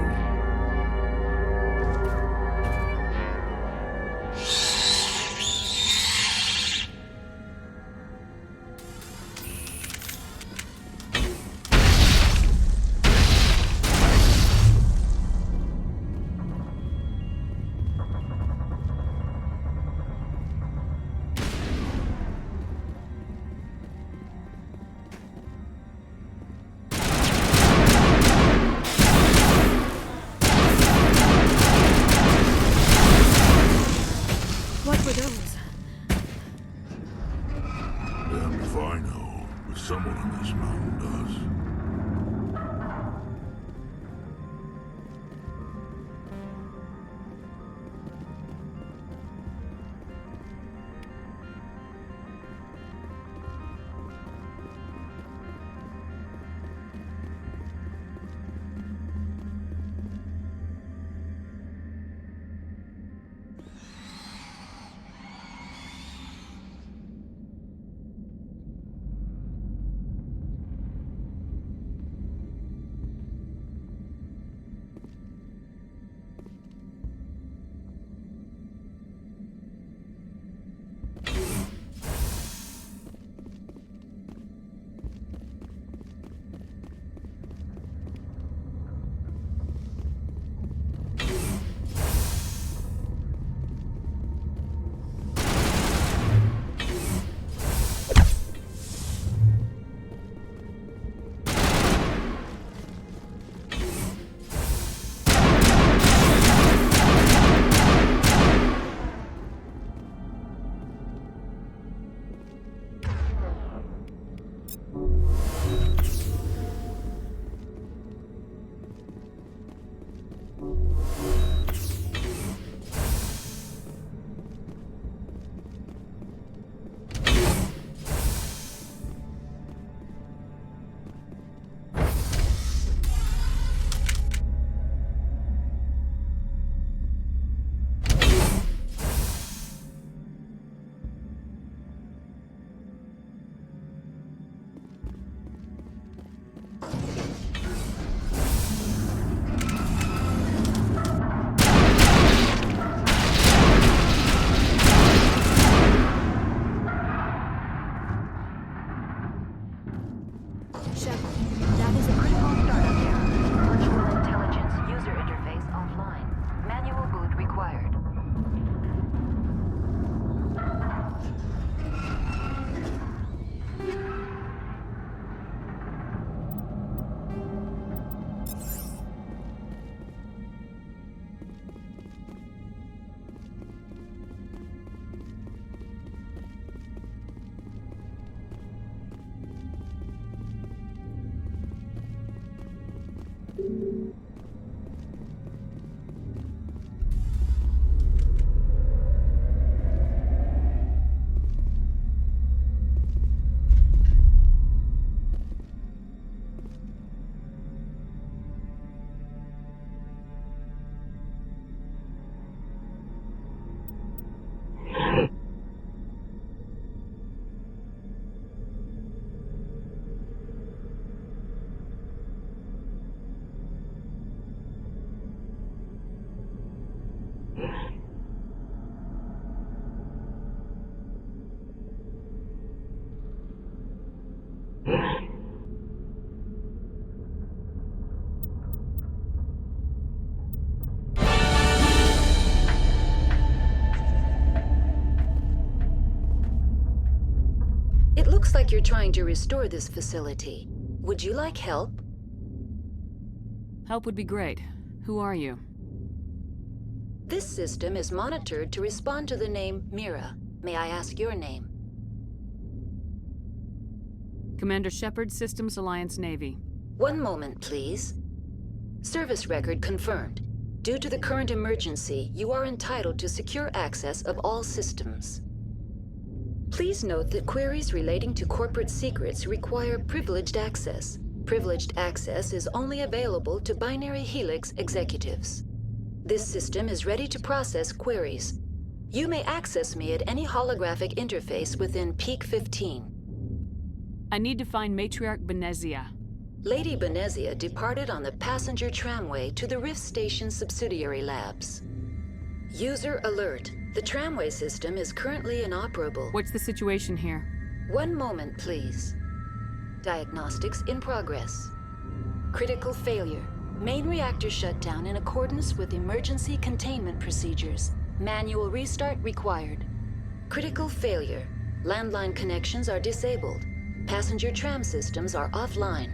What were those? Damned if I know, but someone on this mountain does. It looks like you're trying to restore this facility. Would you like help? Help would be great. Who are you? This system is monitored to respond to the name Mira. May I ask your name? Commander Shepard, Systems Alliance Navy. One moment, please. Service record confirmed. Due to the current emergency, you are entitled to secure access of all systems. Please note that queries relating to corporate secrets require privileged access. Privileged access is only available to Binary Helix executives. This system is ready to process queries. You may access me at any holographic interface within Peak 15. I need to find Matriarch Benezia. Lady Benezia departed on the passenger tramway to the Rift Station subsidiary labs. User alert. The tramway system is currently inoperable. What's the situation here? One moment, please. Diagnostics in progress. Critical failure. Main reactor shut down in accordance with emergency containment procedures. Manual restart required. Critical failure. Landline connections are disabled. Passenger tram systems are offline.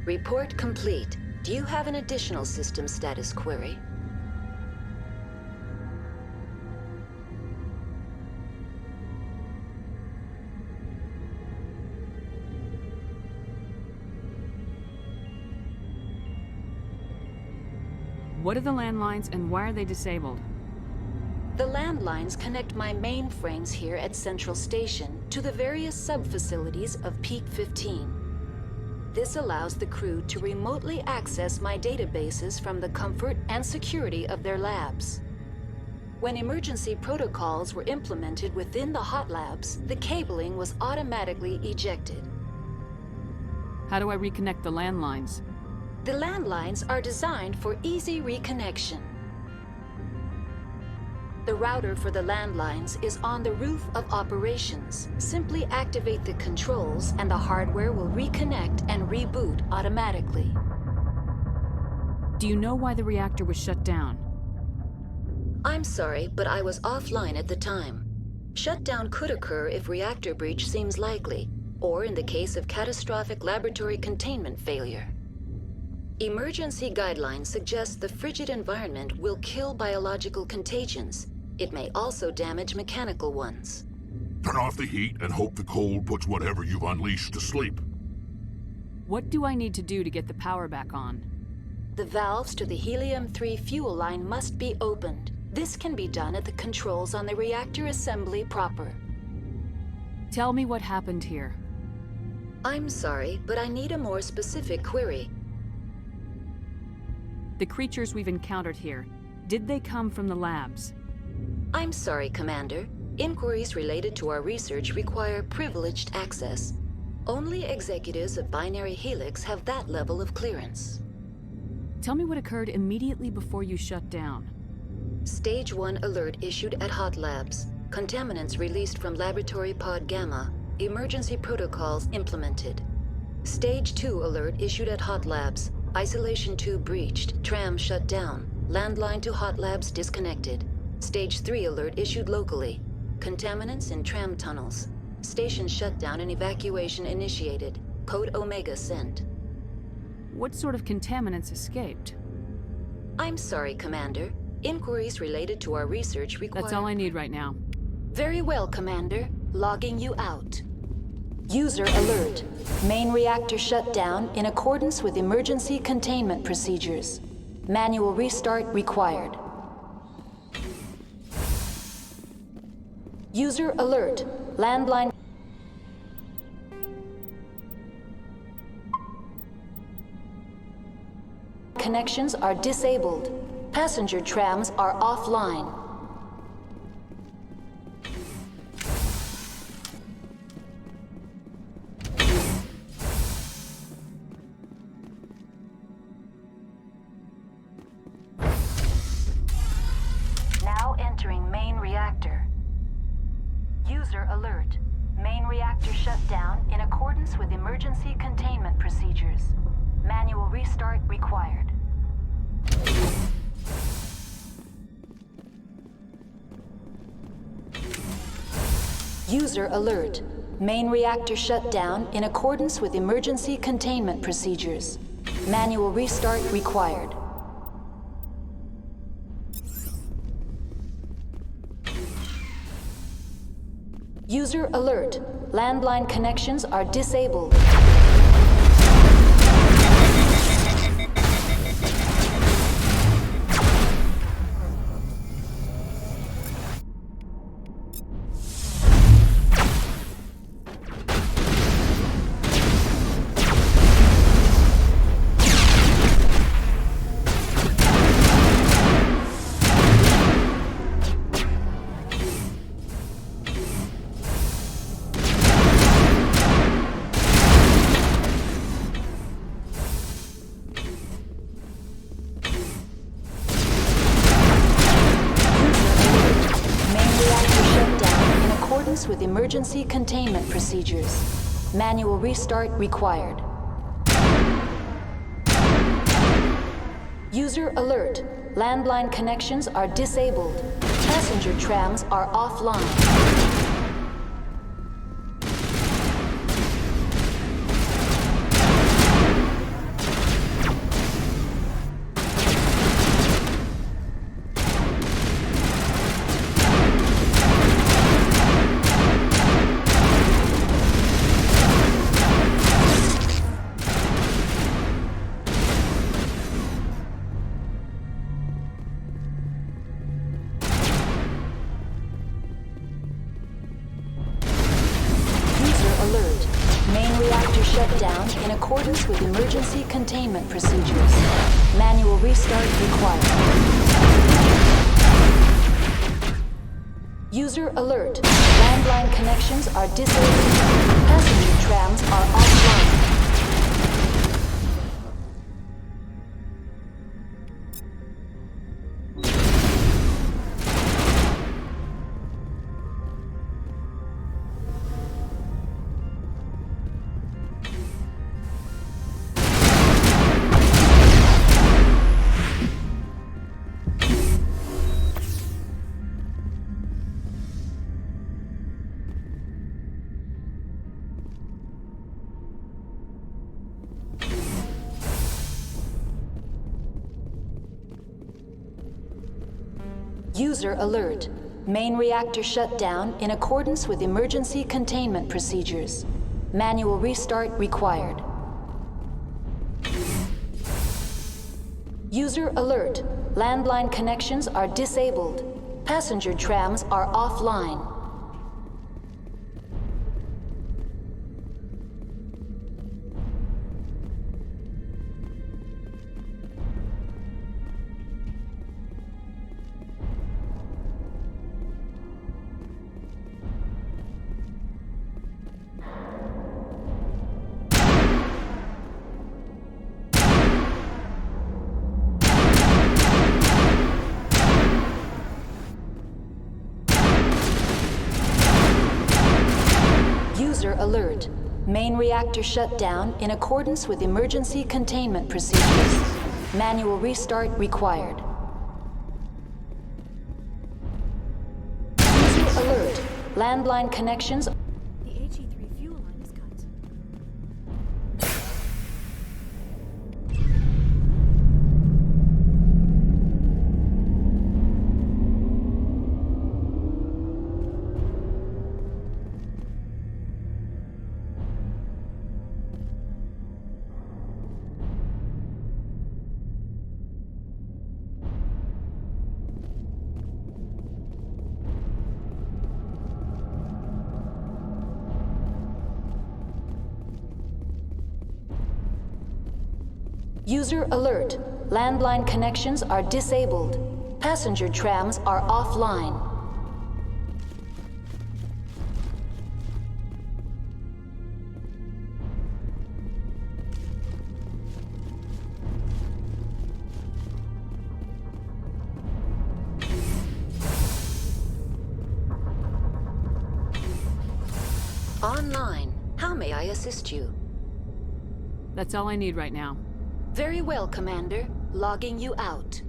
Report complete. Do you have an additional system status query? What are the landlines and why are they disabled? The landlines connect my mainframes here at Central Station to the various sub-facilities of Peak 15. This allows the crew to remotely access my databases from the comfort and security of their labs. When emergency protocols were implemented within the hot labs, the cabling was automatically ejected. How do I reconnect the landlines? The landlines are designed for easy reconnection. The router for the landlines is on the roof of operations. Simply activate the controls and the hardware will reconnect and reboot automatically. Do you know why the reactor was shut down? I'm sorry, but I was offline at the time. Shutdown could occur if reactor breach seems likely, or in the case of catastrophic laboratory containment failure. Emergency guidelines suggest the frigid environment will kill biological contagions. It may also damage mechanical ones. Turn off the heat and hope the cold puts whatever you've unleashed to sleep. What do I need to do to get the power back on? The valves to the helium-3 fuel line must be opened. This can be done at the controls on the reactor assembly proper. Tell me what happened here. I'm sorry, but I need a more specific query. The creatures we've encountered here, did they come from the labs? I'm sorry, Commander. Inquiries related to our research require privileged access. Only executives of Binary Helix have that level of clearance. Tell me what occurred immediately before you shut down. Stage 1 alert issued at Hot Labs. Contaminants released from Laboratory Pod Gamma. Emergency protocols implemented. Stage 2 alert issued at Hot Labs. Isolation tube breached. Tram shut down. Landline to Hot Labs disconnected. Stage 3 alert issued locally. Contaminants in tram tunnels. Station shutdown and evacuation initiated. Code Omega sent. What sort of contaminants escaped? I'm sorry, Commander. Inquiries related to our research require... That's all I need right now. Very well, Commander. Logging you out. User alert. Main reactor shut down in accordance with emergency containment procedures. Manual restart required. User alert. Landline... Connections are disabled. Passenger trams are offline. Now entering main reactor. User alert. Main reactor shut down in accordance with emergency containment procedures. Manual restart required. User alert. Main reactor shut down in accordance with emergency containment procedures. Manual restart required. User alert. Landline connections are disabled. emergency containment procedures. Manual restart required. User alert. Landline connections are disabled. Passenger trams are offline. Shutdown in accordance with emergency containment procedures. Manual restart required. User alert. Landline connections are disabled. Passenger trams are offline. User alert. Main reactor shut down in accordance with emergency containment procedures. Manual restart required. User alert. Landline connections are disabled. Passenger trams are offline. Alert. Main reactor shut down in accordance with emergency containment procedures. Manual restart required. User alert. Landline connections. The HE3 fuel line is cut. User alert. Landline connections are disabled. Passenger trams are offline. Online. How may I assist you? That's all I need right now. Very well, Commander. Logging you out.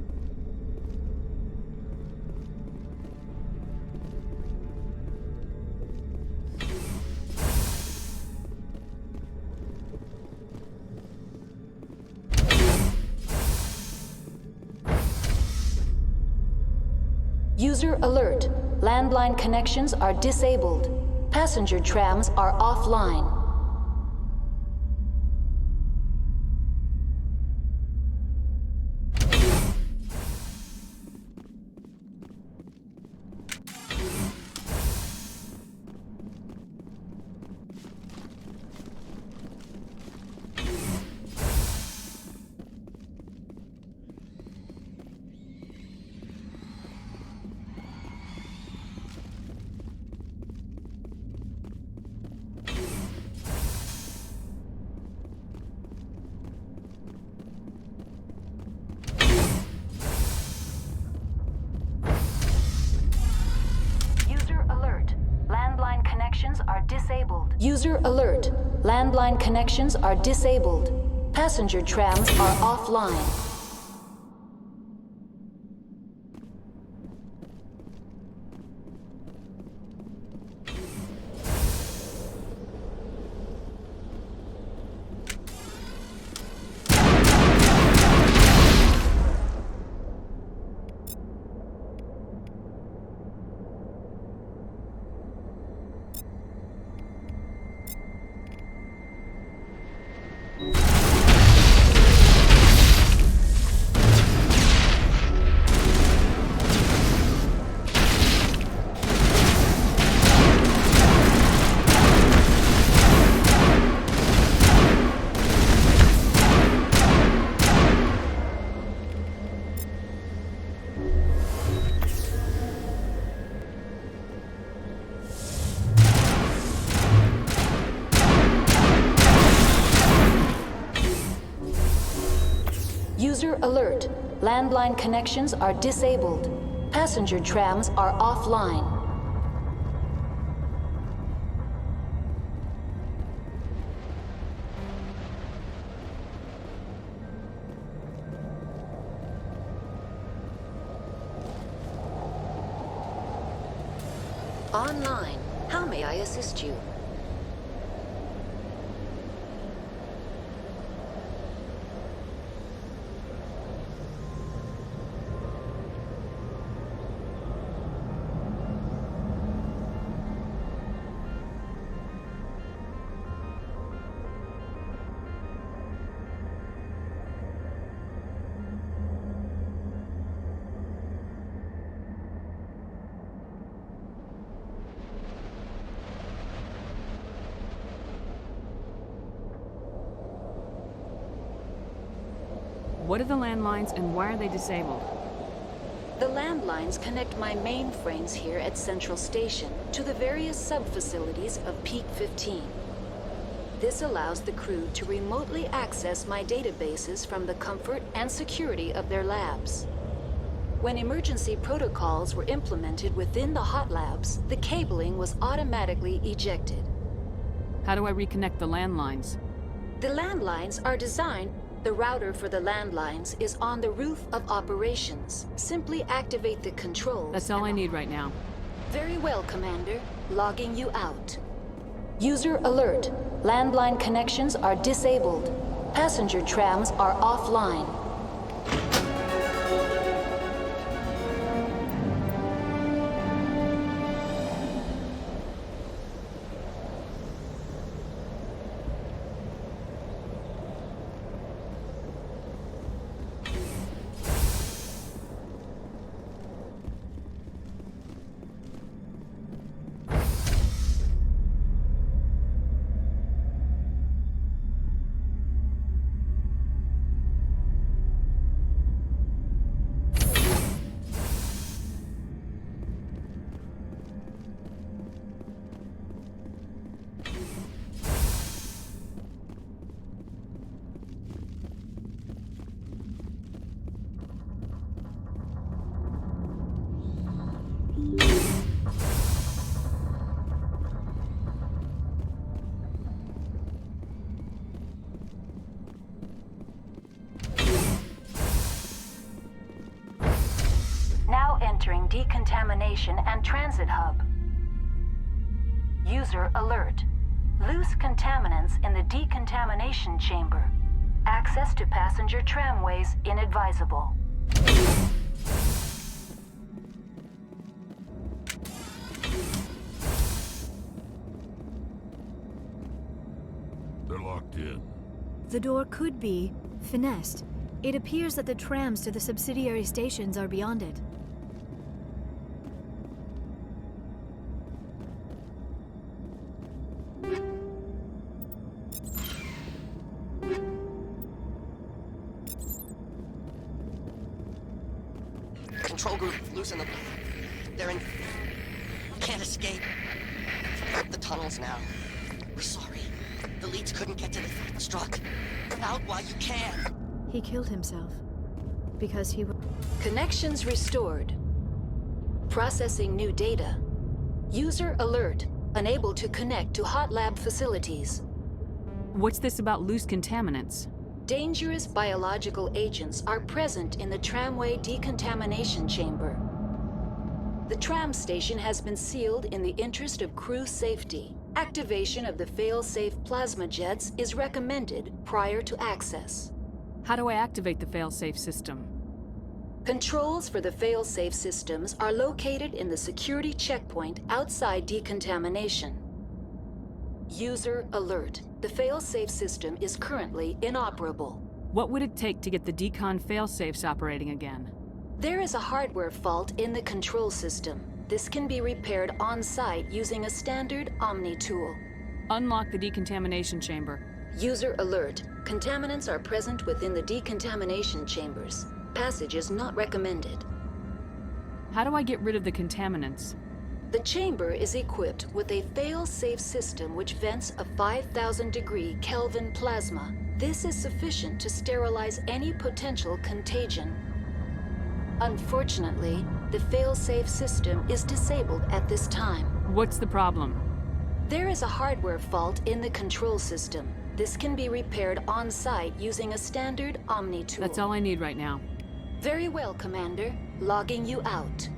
User alert. Landline connections are disabled. Passenger trams are offline. Landline connections are disabled. Passenger trams are offline. User alert. Landline connections are disabled. Passenger trams are offline. Online. How may I assist you? What are the landlines and why are they disabled? The landlines connect my mainframes here at Central Station to the various sub-facilities of Peak 15. This allows the crew to remotely access my databases from the comfort and security of their labs. When emergency protocols were implemented within the hot labs, the cabling was automatically ejected. How do I reconnect the landlines? The landlines are designed. The router for the landlines is on the roof of operations. Simply activate the controls. That's all I need right now. Very well, Commander. Logging you out. User alert. Landline connections are disabled. Passenger trams are offline. Entering decontamination and transit hub. User alert. Loose contaminants in the decontamination chamber. Access to passenger tramways inadvisable. They're locked in. The door could be finessed. It appears that the trams to the subsidiary stations are beyond it. Control group, loosen them. They're in... Can't escape. The tunnels now. We're sorry. The leads couldn't get to the struck. Get out while you can. He killed himself. Because he was... Connections restored. Processing new data. User alert. Unable to connect to hot lab facilities. What's this about loose contaminants? Dangerous biological agents are present in the tramway decontamination chamber. The tram station has been sealed in the interest of crew safety. Activation of the fail-safe plasma jets is recommended prior to access. How do I activate the fail-safe system? Controls for the fail-safe systems are located in the security checkpoint outside decontamination. User alert. The fail-safe system is currently inoperable. What would it take to get the decon fail-safes operating again? There is a hardware fault in the control system. This can be repaired on-site using a standard Omni tool. Unlock the decontamination chamber. User alert. Contaminants are present within the decontamination chambers. Passage is not recommended. How do I get rid of the contaminants? The chamber is equipped with a fail-safe system which vents a 5,000-degree Kelvin plasma. This is sufficient to sterilize any potential contagion. Unfortunately, the fail-safe system is disabled at this time. What's the problem? There is a hardware fault in the control system. This can be repaired on-site using a standard Omni tool. That's all I need right now. Very well, Commander. Logging you out.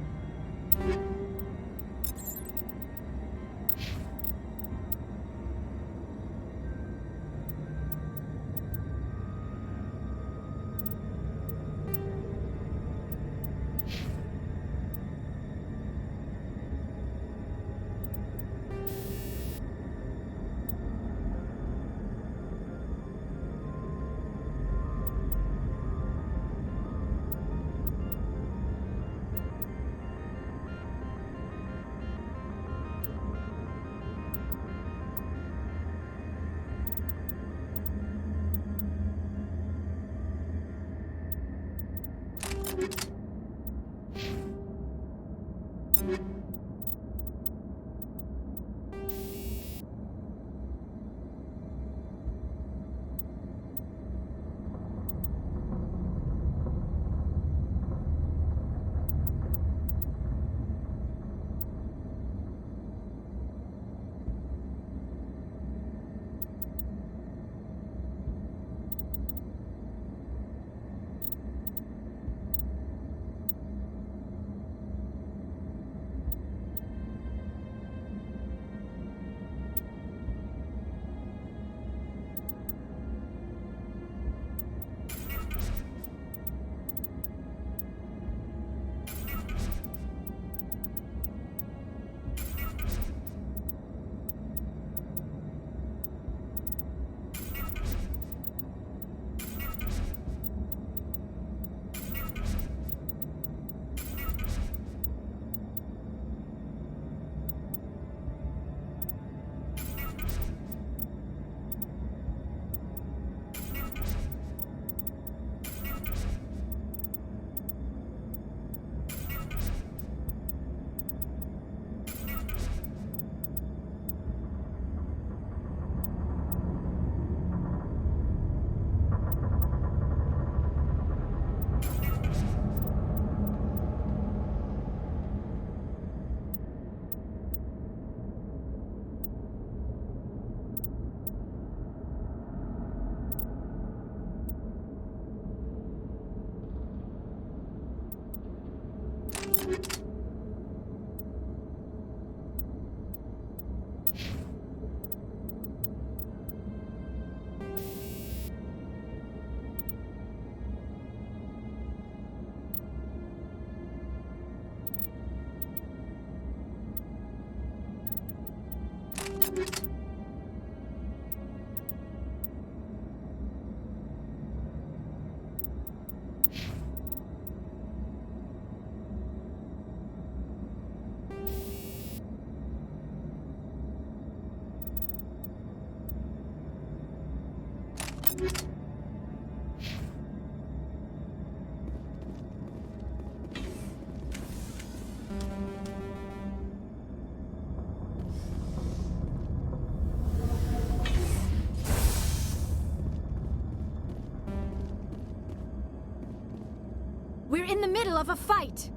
We're in the middle of a fight!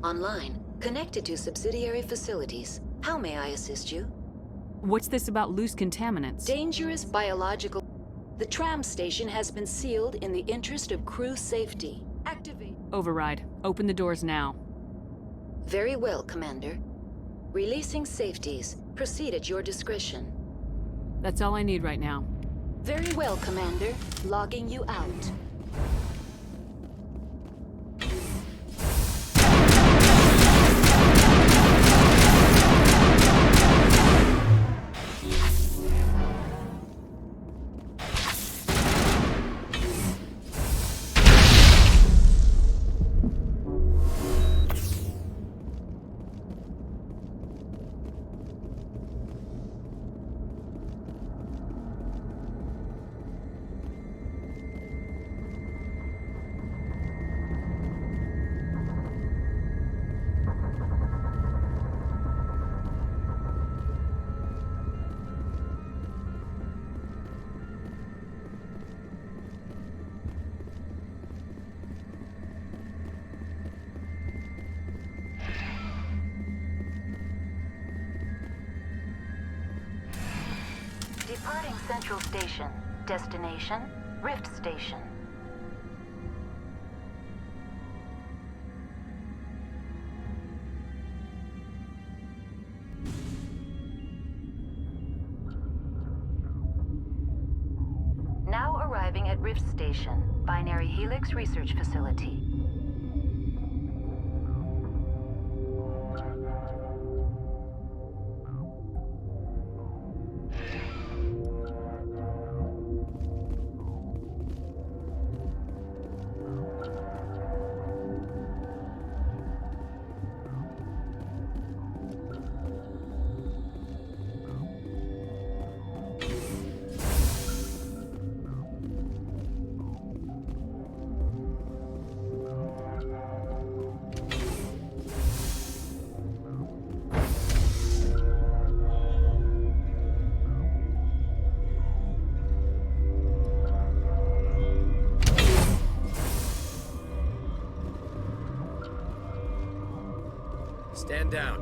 Online, connected to subsidiary facilities. How may I assist you? What's this about loose contaminants? Dangerous biological... The tram station has been sealed in the interest of crew safety. Activate. Override. Open the doors now. Very well, Commander. Releasing safeties. Proceed at your discretion. That's all I need right now. Very well, Commander. Logging you out. Departing Central Station. Destination, Rift Station. Now arriving at Rift Station, Binary Helix Research Facility. Stand down.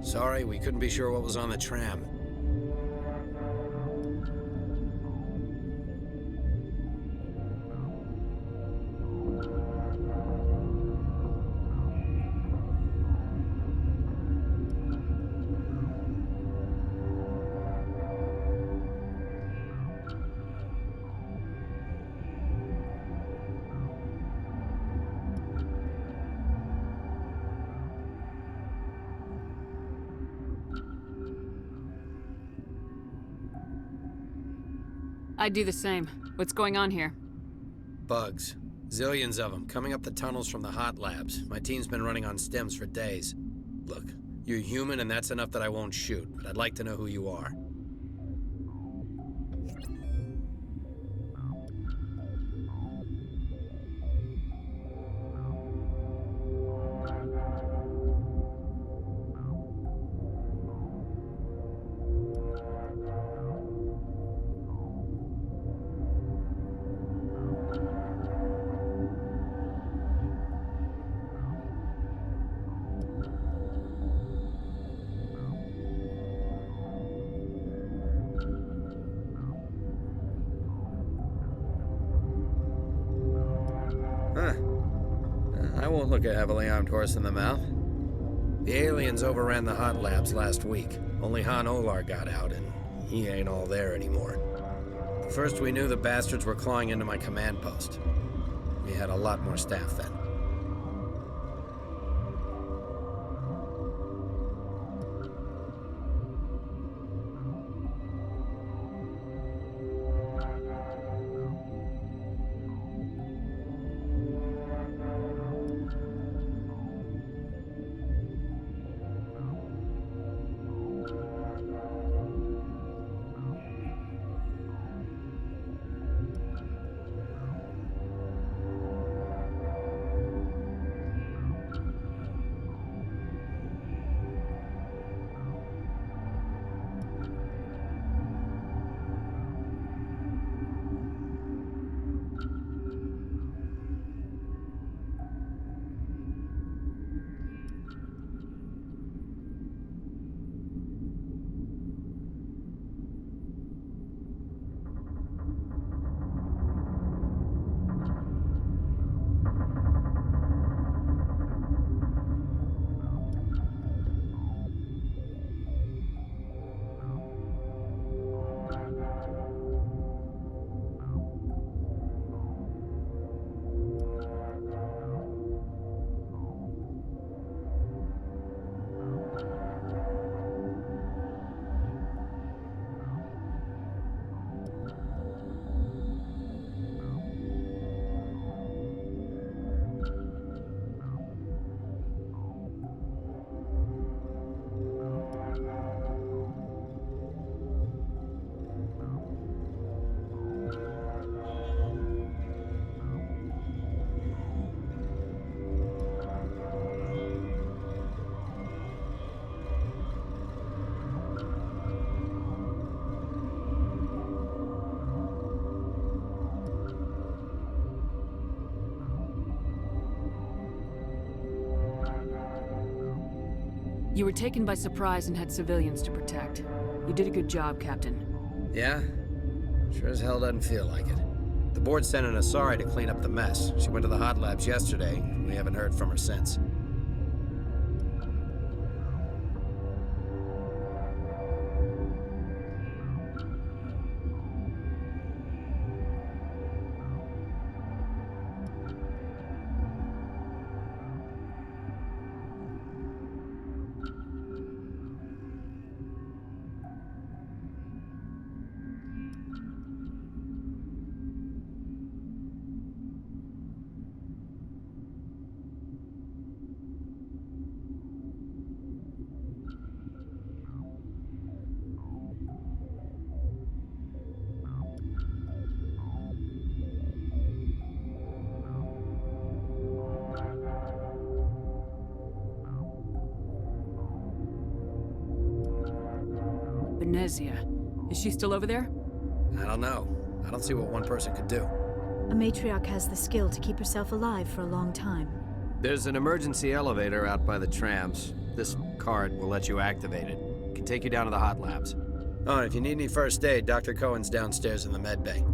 Sorry, we couldn't be sure what was on the tram. I'd do the same. What's going on here? Bugs. Zillions of them, coming up the tunnels from the hot labs. My team's been running on stems for days. Look, you're human and that's enough that I won't shoot, but I'd like to know who you are. I won't look a heavily armed horse in the mouth. The aliens overran the hot labs last week. Only Han Olar got out, and he ain't all there anymore. First we knew the bastards were clawing into my command post. We had a lot more staff then. You were taken by surprise and had civilians to protect. You did a good job, Captain. Yeah? Sure as hell doesn't feel like it. The board sent an Asari to clean up the mess. She went to the hot labs yesterday. We haven't heard from her since. Venezia. Is she still over there? I don't know. I don't see what one person could do. A matriarch has the skill to keep herself alive for a long time. There's an emergency elevator out by the trams. This card will let you activate it. It can take you down to the hot labs. Oh, and if you need any first aid, Dr. Cohen's downstairs in the med bay.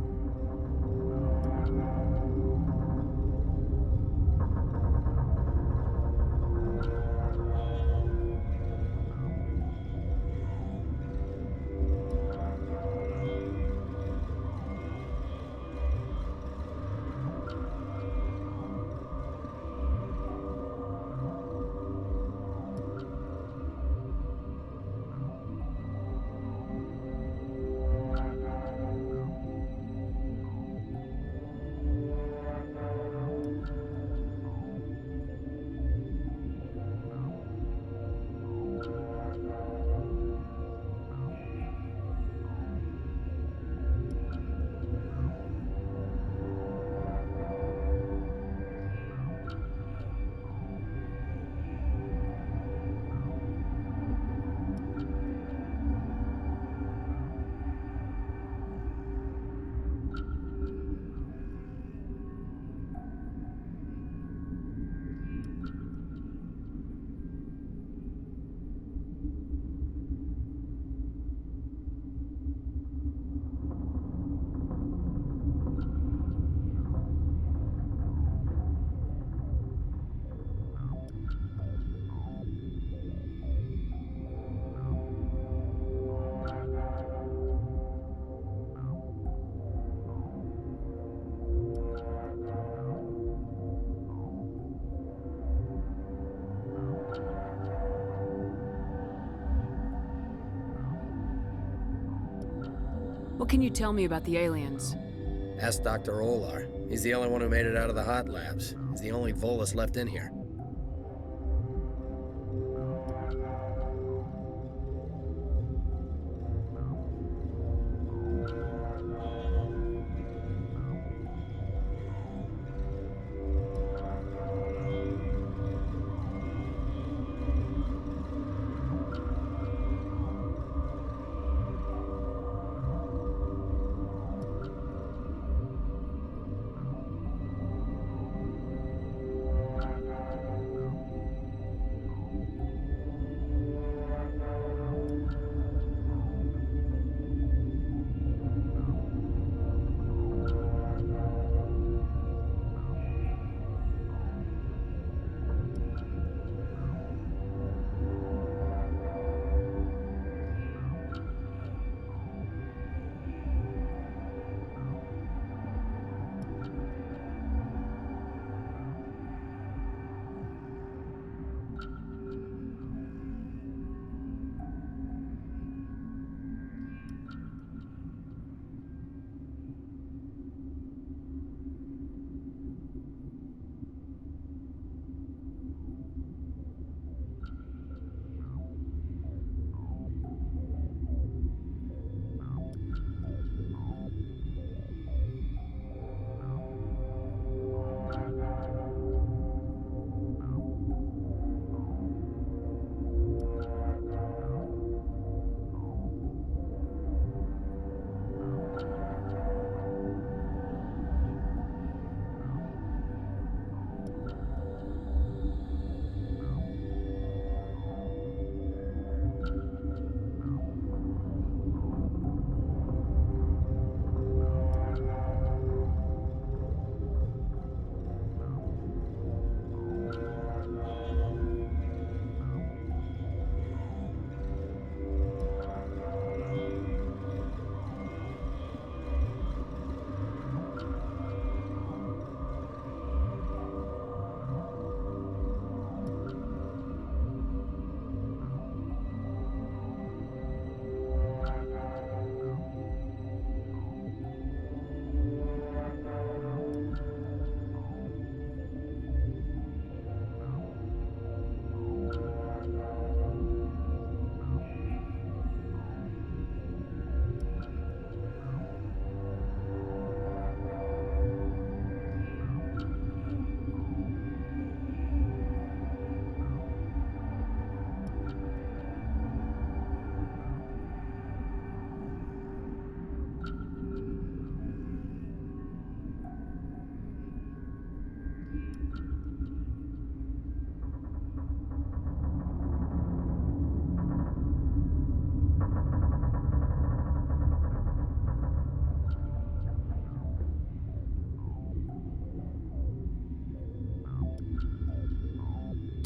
What can you tell me about the aliens? Ask Dr. Olar. He's the only one who made it out of the hot labs. He's the only Volus left in here.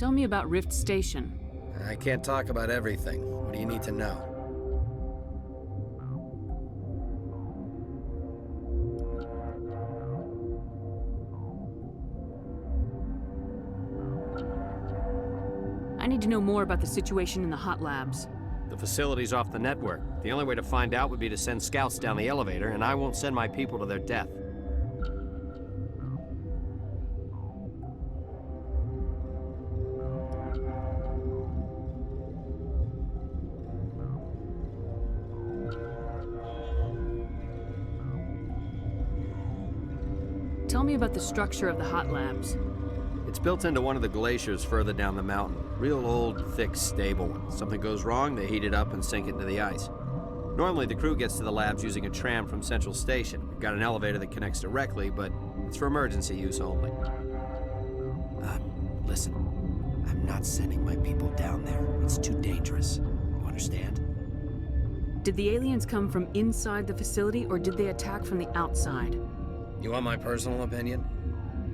Tell me about Rift Station. I can't talk about everything. What do you need to know? I need to know more about the situation in the hot labs. The facility's off the network. The only way to find out would be to send scouts down the elevator, and I won't send my people to their death. Tell me about the structure of the hot labs. It's built into one of the glaciers further down the mountain. Real old, thick, stable one. Something goes wrong, they heat it up and sink it into the ice. Normally, the crew gets to the labs using a tram from Central Station. We've got an elevator that connects directly, but it's for emergency use only. Listen, I'm not sending my people down there. It's too dangerous. You understand? Did the aliens come from inside the facility, or did they attack from the outside? You want my personal opinion?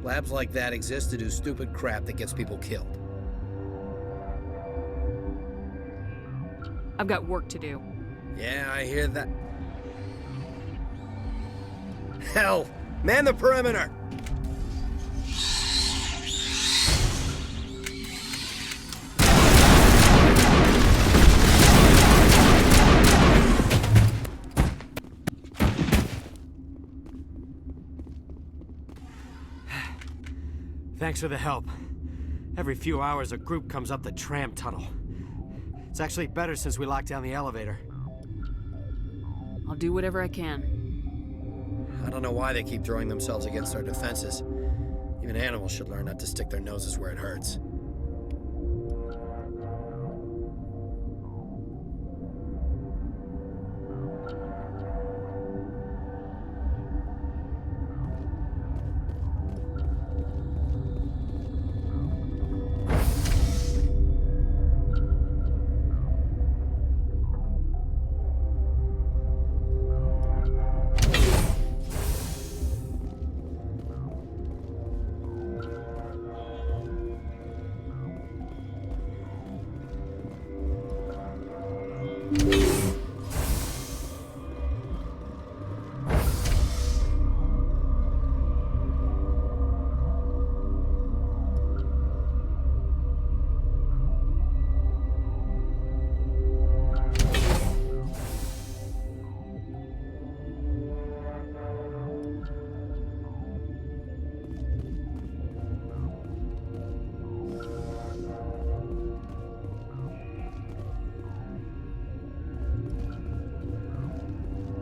Labs like that exist to do stupid crap that gets people killed. I've got work to do. Yeah, I hear that. Hell! Man the perimeter! Thanks for the help. Every few hours, a group comes up the tram tunnel. It's actually better since we locked down the elevator. I'll do whatever I can. I don't know why they keep throwing themselves against our defenses. Even animals should learn not to stick their noses where it hurts.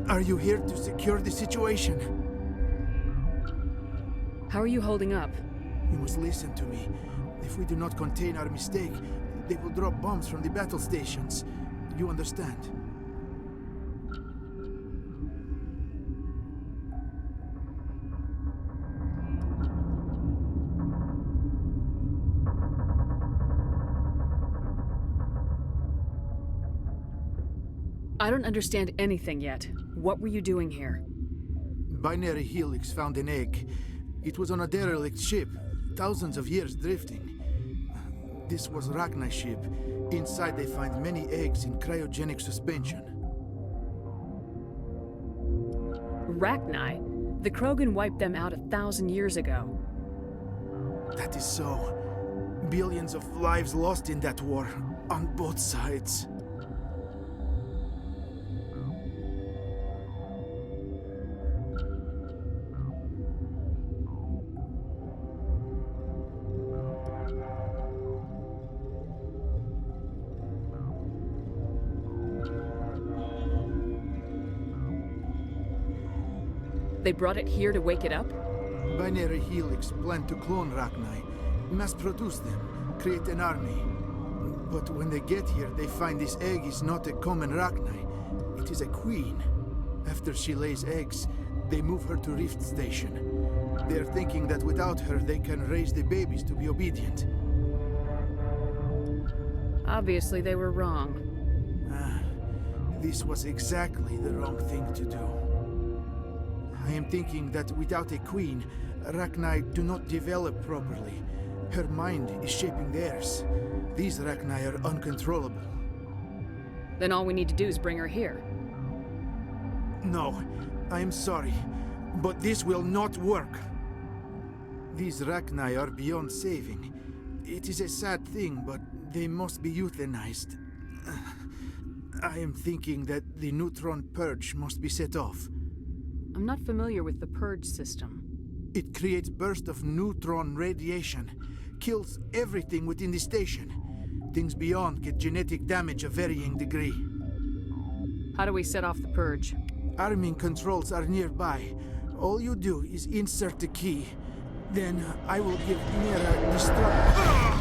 Are you here to secure the situation? How are you holding up? You must listen to me. If we do not contain our mistake, they will drop bombs from the battle stations. You understand? I don't understand anything yet. What were you doing here? Binary Helix found an egg. It was on a derelict ship, thousands of years drifting. This was Rachni's ship. Inside they find many eggs in cryogenic suspension. Rachni? The Krogan wiped them out 1,000 years ago. That is so. Billions of lives lost in that war, on both sides. They brought it here to wake it up? Binary Helix planned to clone Rachni, mass-produce them, create an army. But when they get here, they find this egg is not a common Rachni. It is a queen. After she lays eggs, they move her to Rift Station. They are thinking that without her, they can raise the babies to be obedient. Obviously, they were wrong. This was exactly the wrong thing to do. I am thinking that without a queen, Rachni do not develop properly. Her mind is shaping theirs. These Rachni are uncontrollable. Then all we need to do is bring her here. No, I am sorry, but this will not work. These Rachni are beyond saving. It is a sad thing, but they must be euthanized. I am thinking that the neutron purge must be set off. I'm not familiar with the purge system. It creates bursts of neutron radiation, kills everything within the station. Things beyond get genetic damage of varying degree. How do we set off the purge? Arming controls are nearby. All you do is insert the key. Then I will give Mira destruct.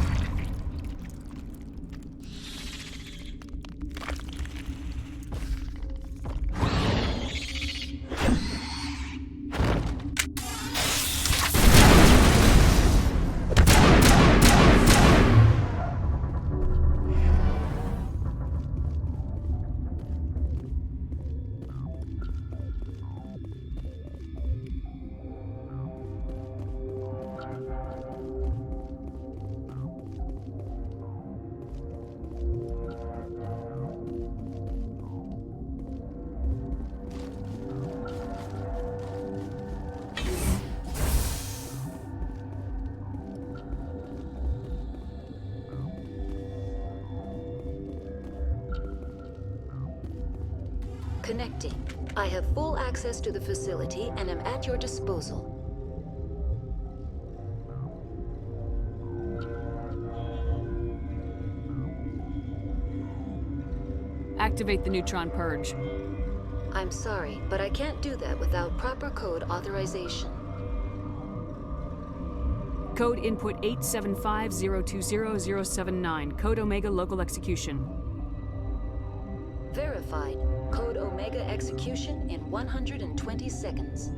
Connecting. I have full access to the facility and am at your disposal. Activate the neutron purge. I'm sorry, but I can't do that without proper code authorization. Code input 875020079. Code Omega local execution. Verified. Code Omega execution in 120 seconds.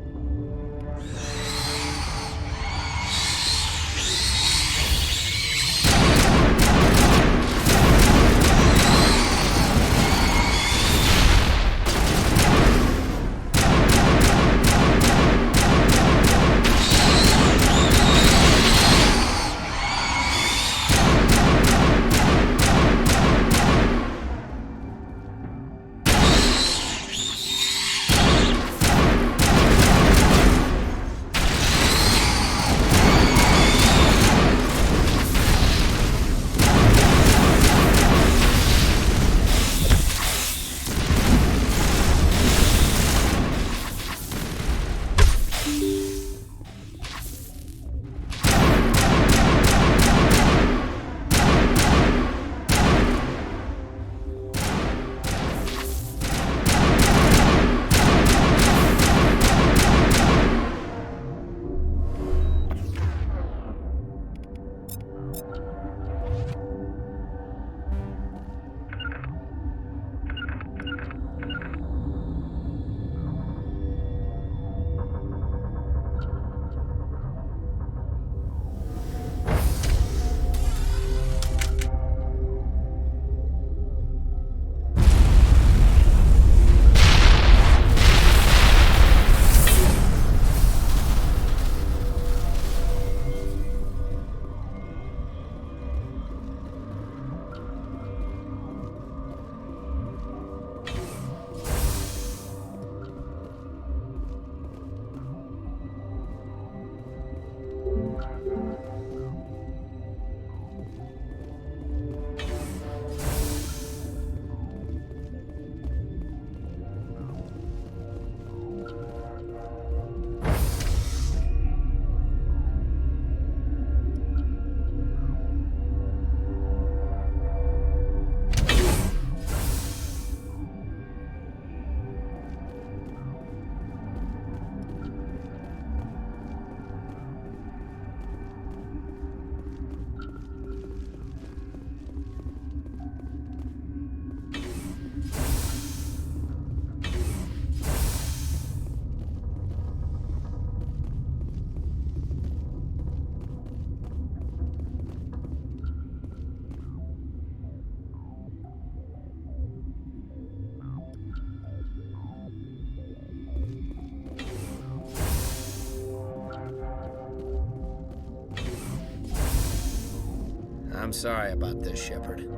I'm sorry about this, Shepard.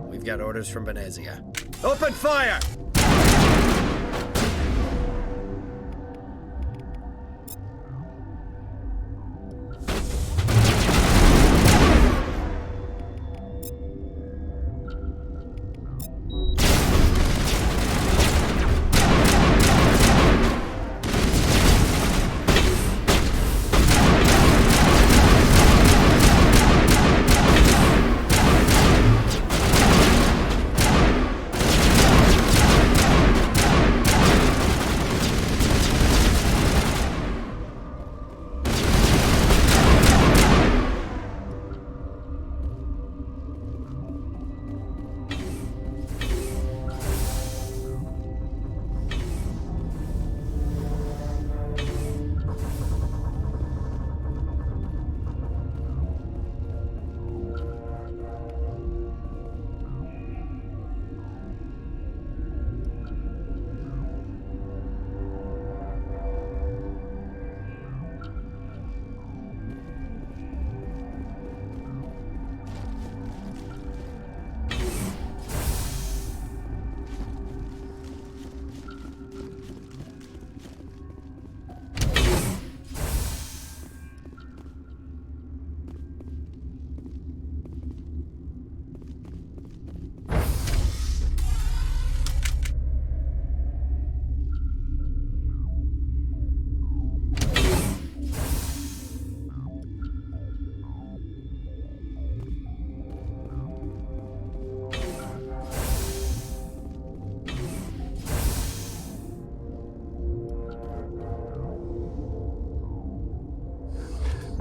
We've got orders from Venezia. Open fire!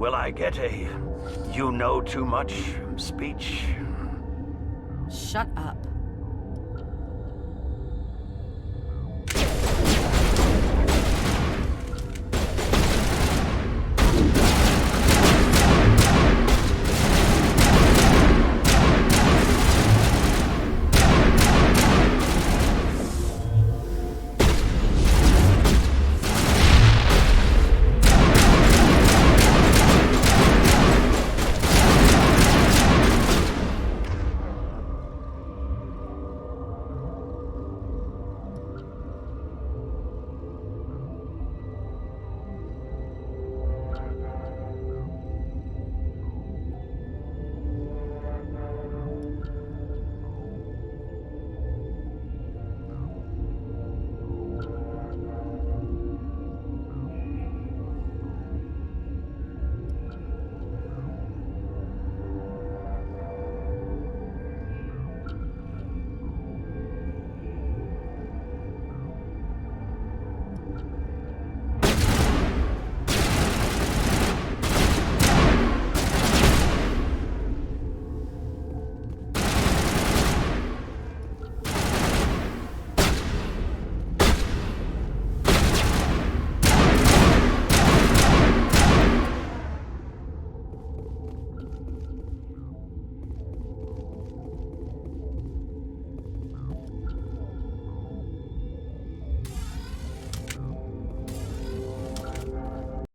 Will I get a you know too much speech? Shut up.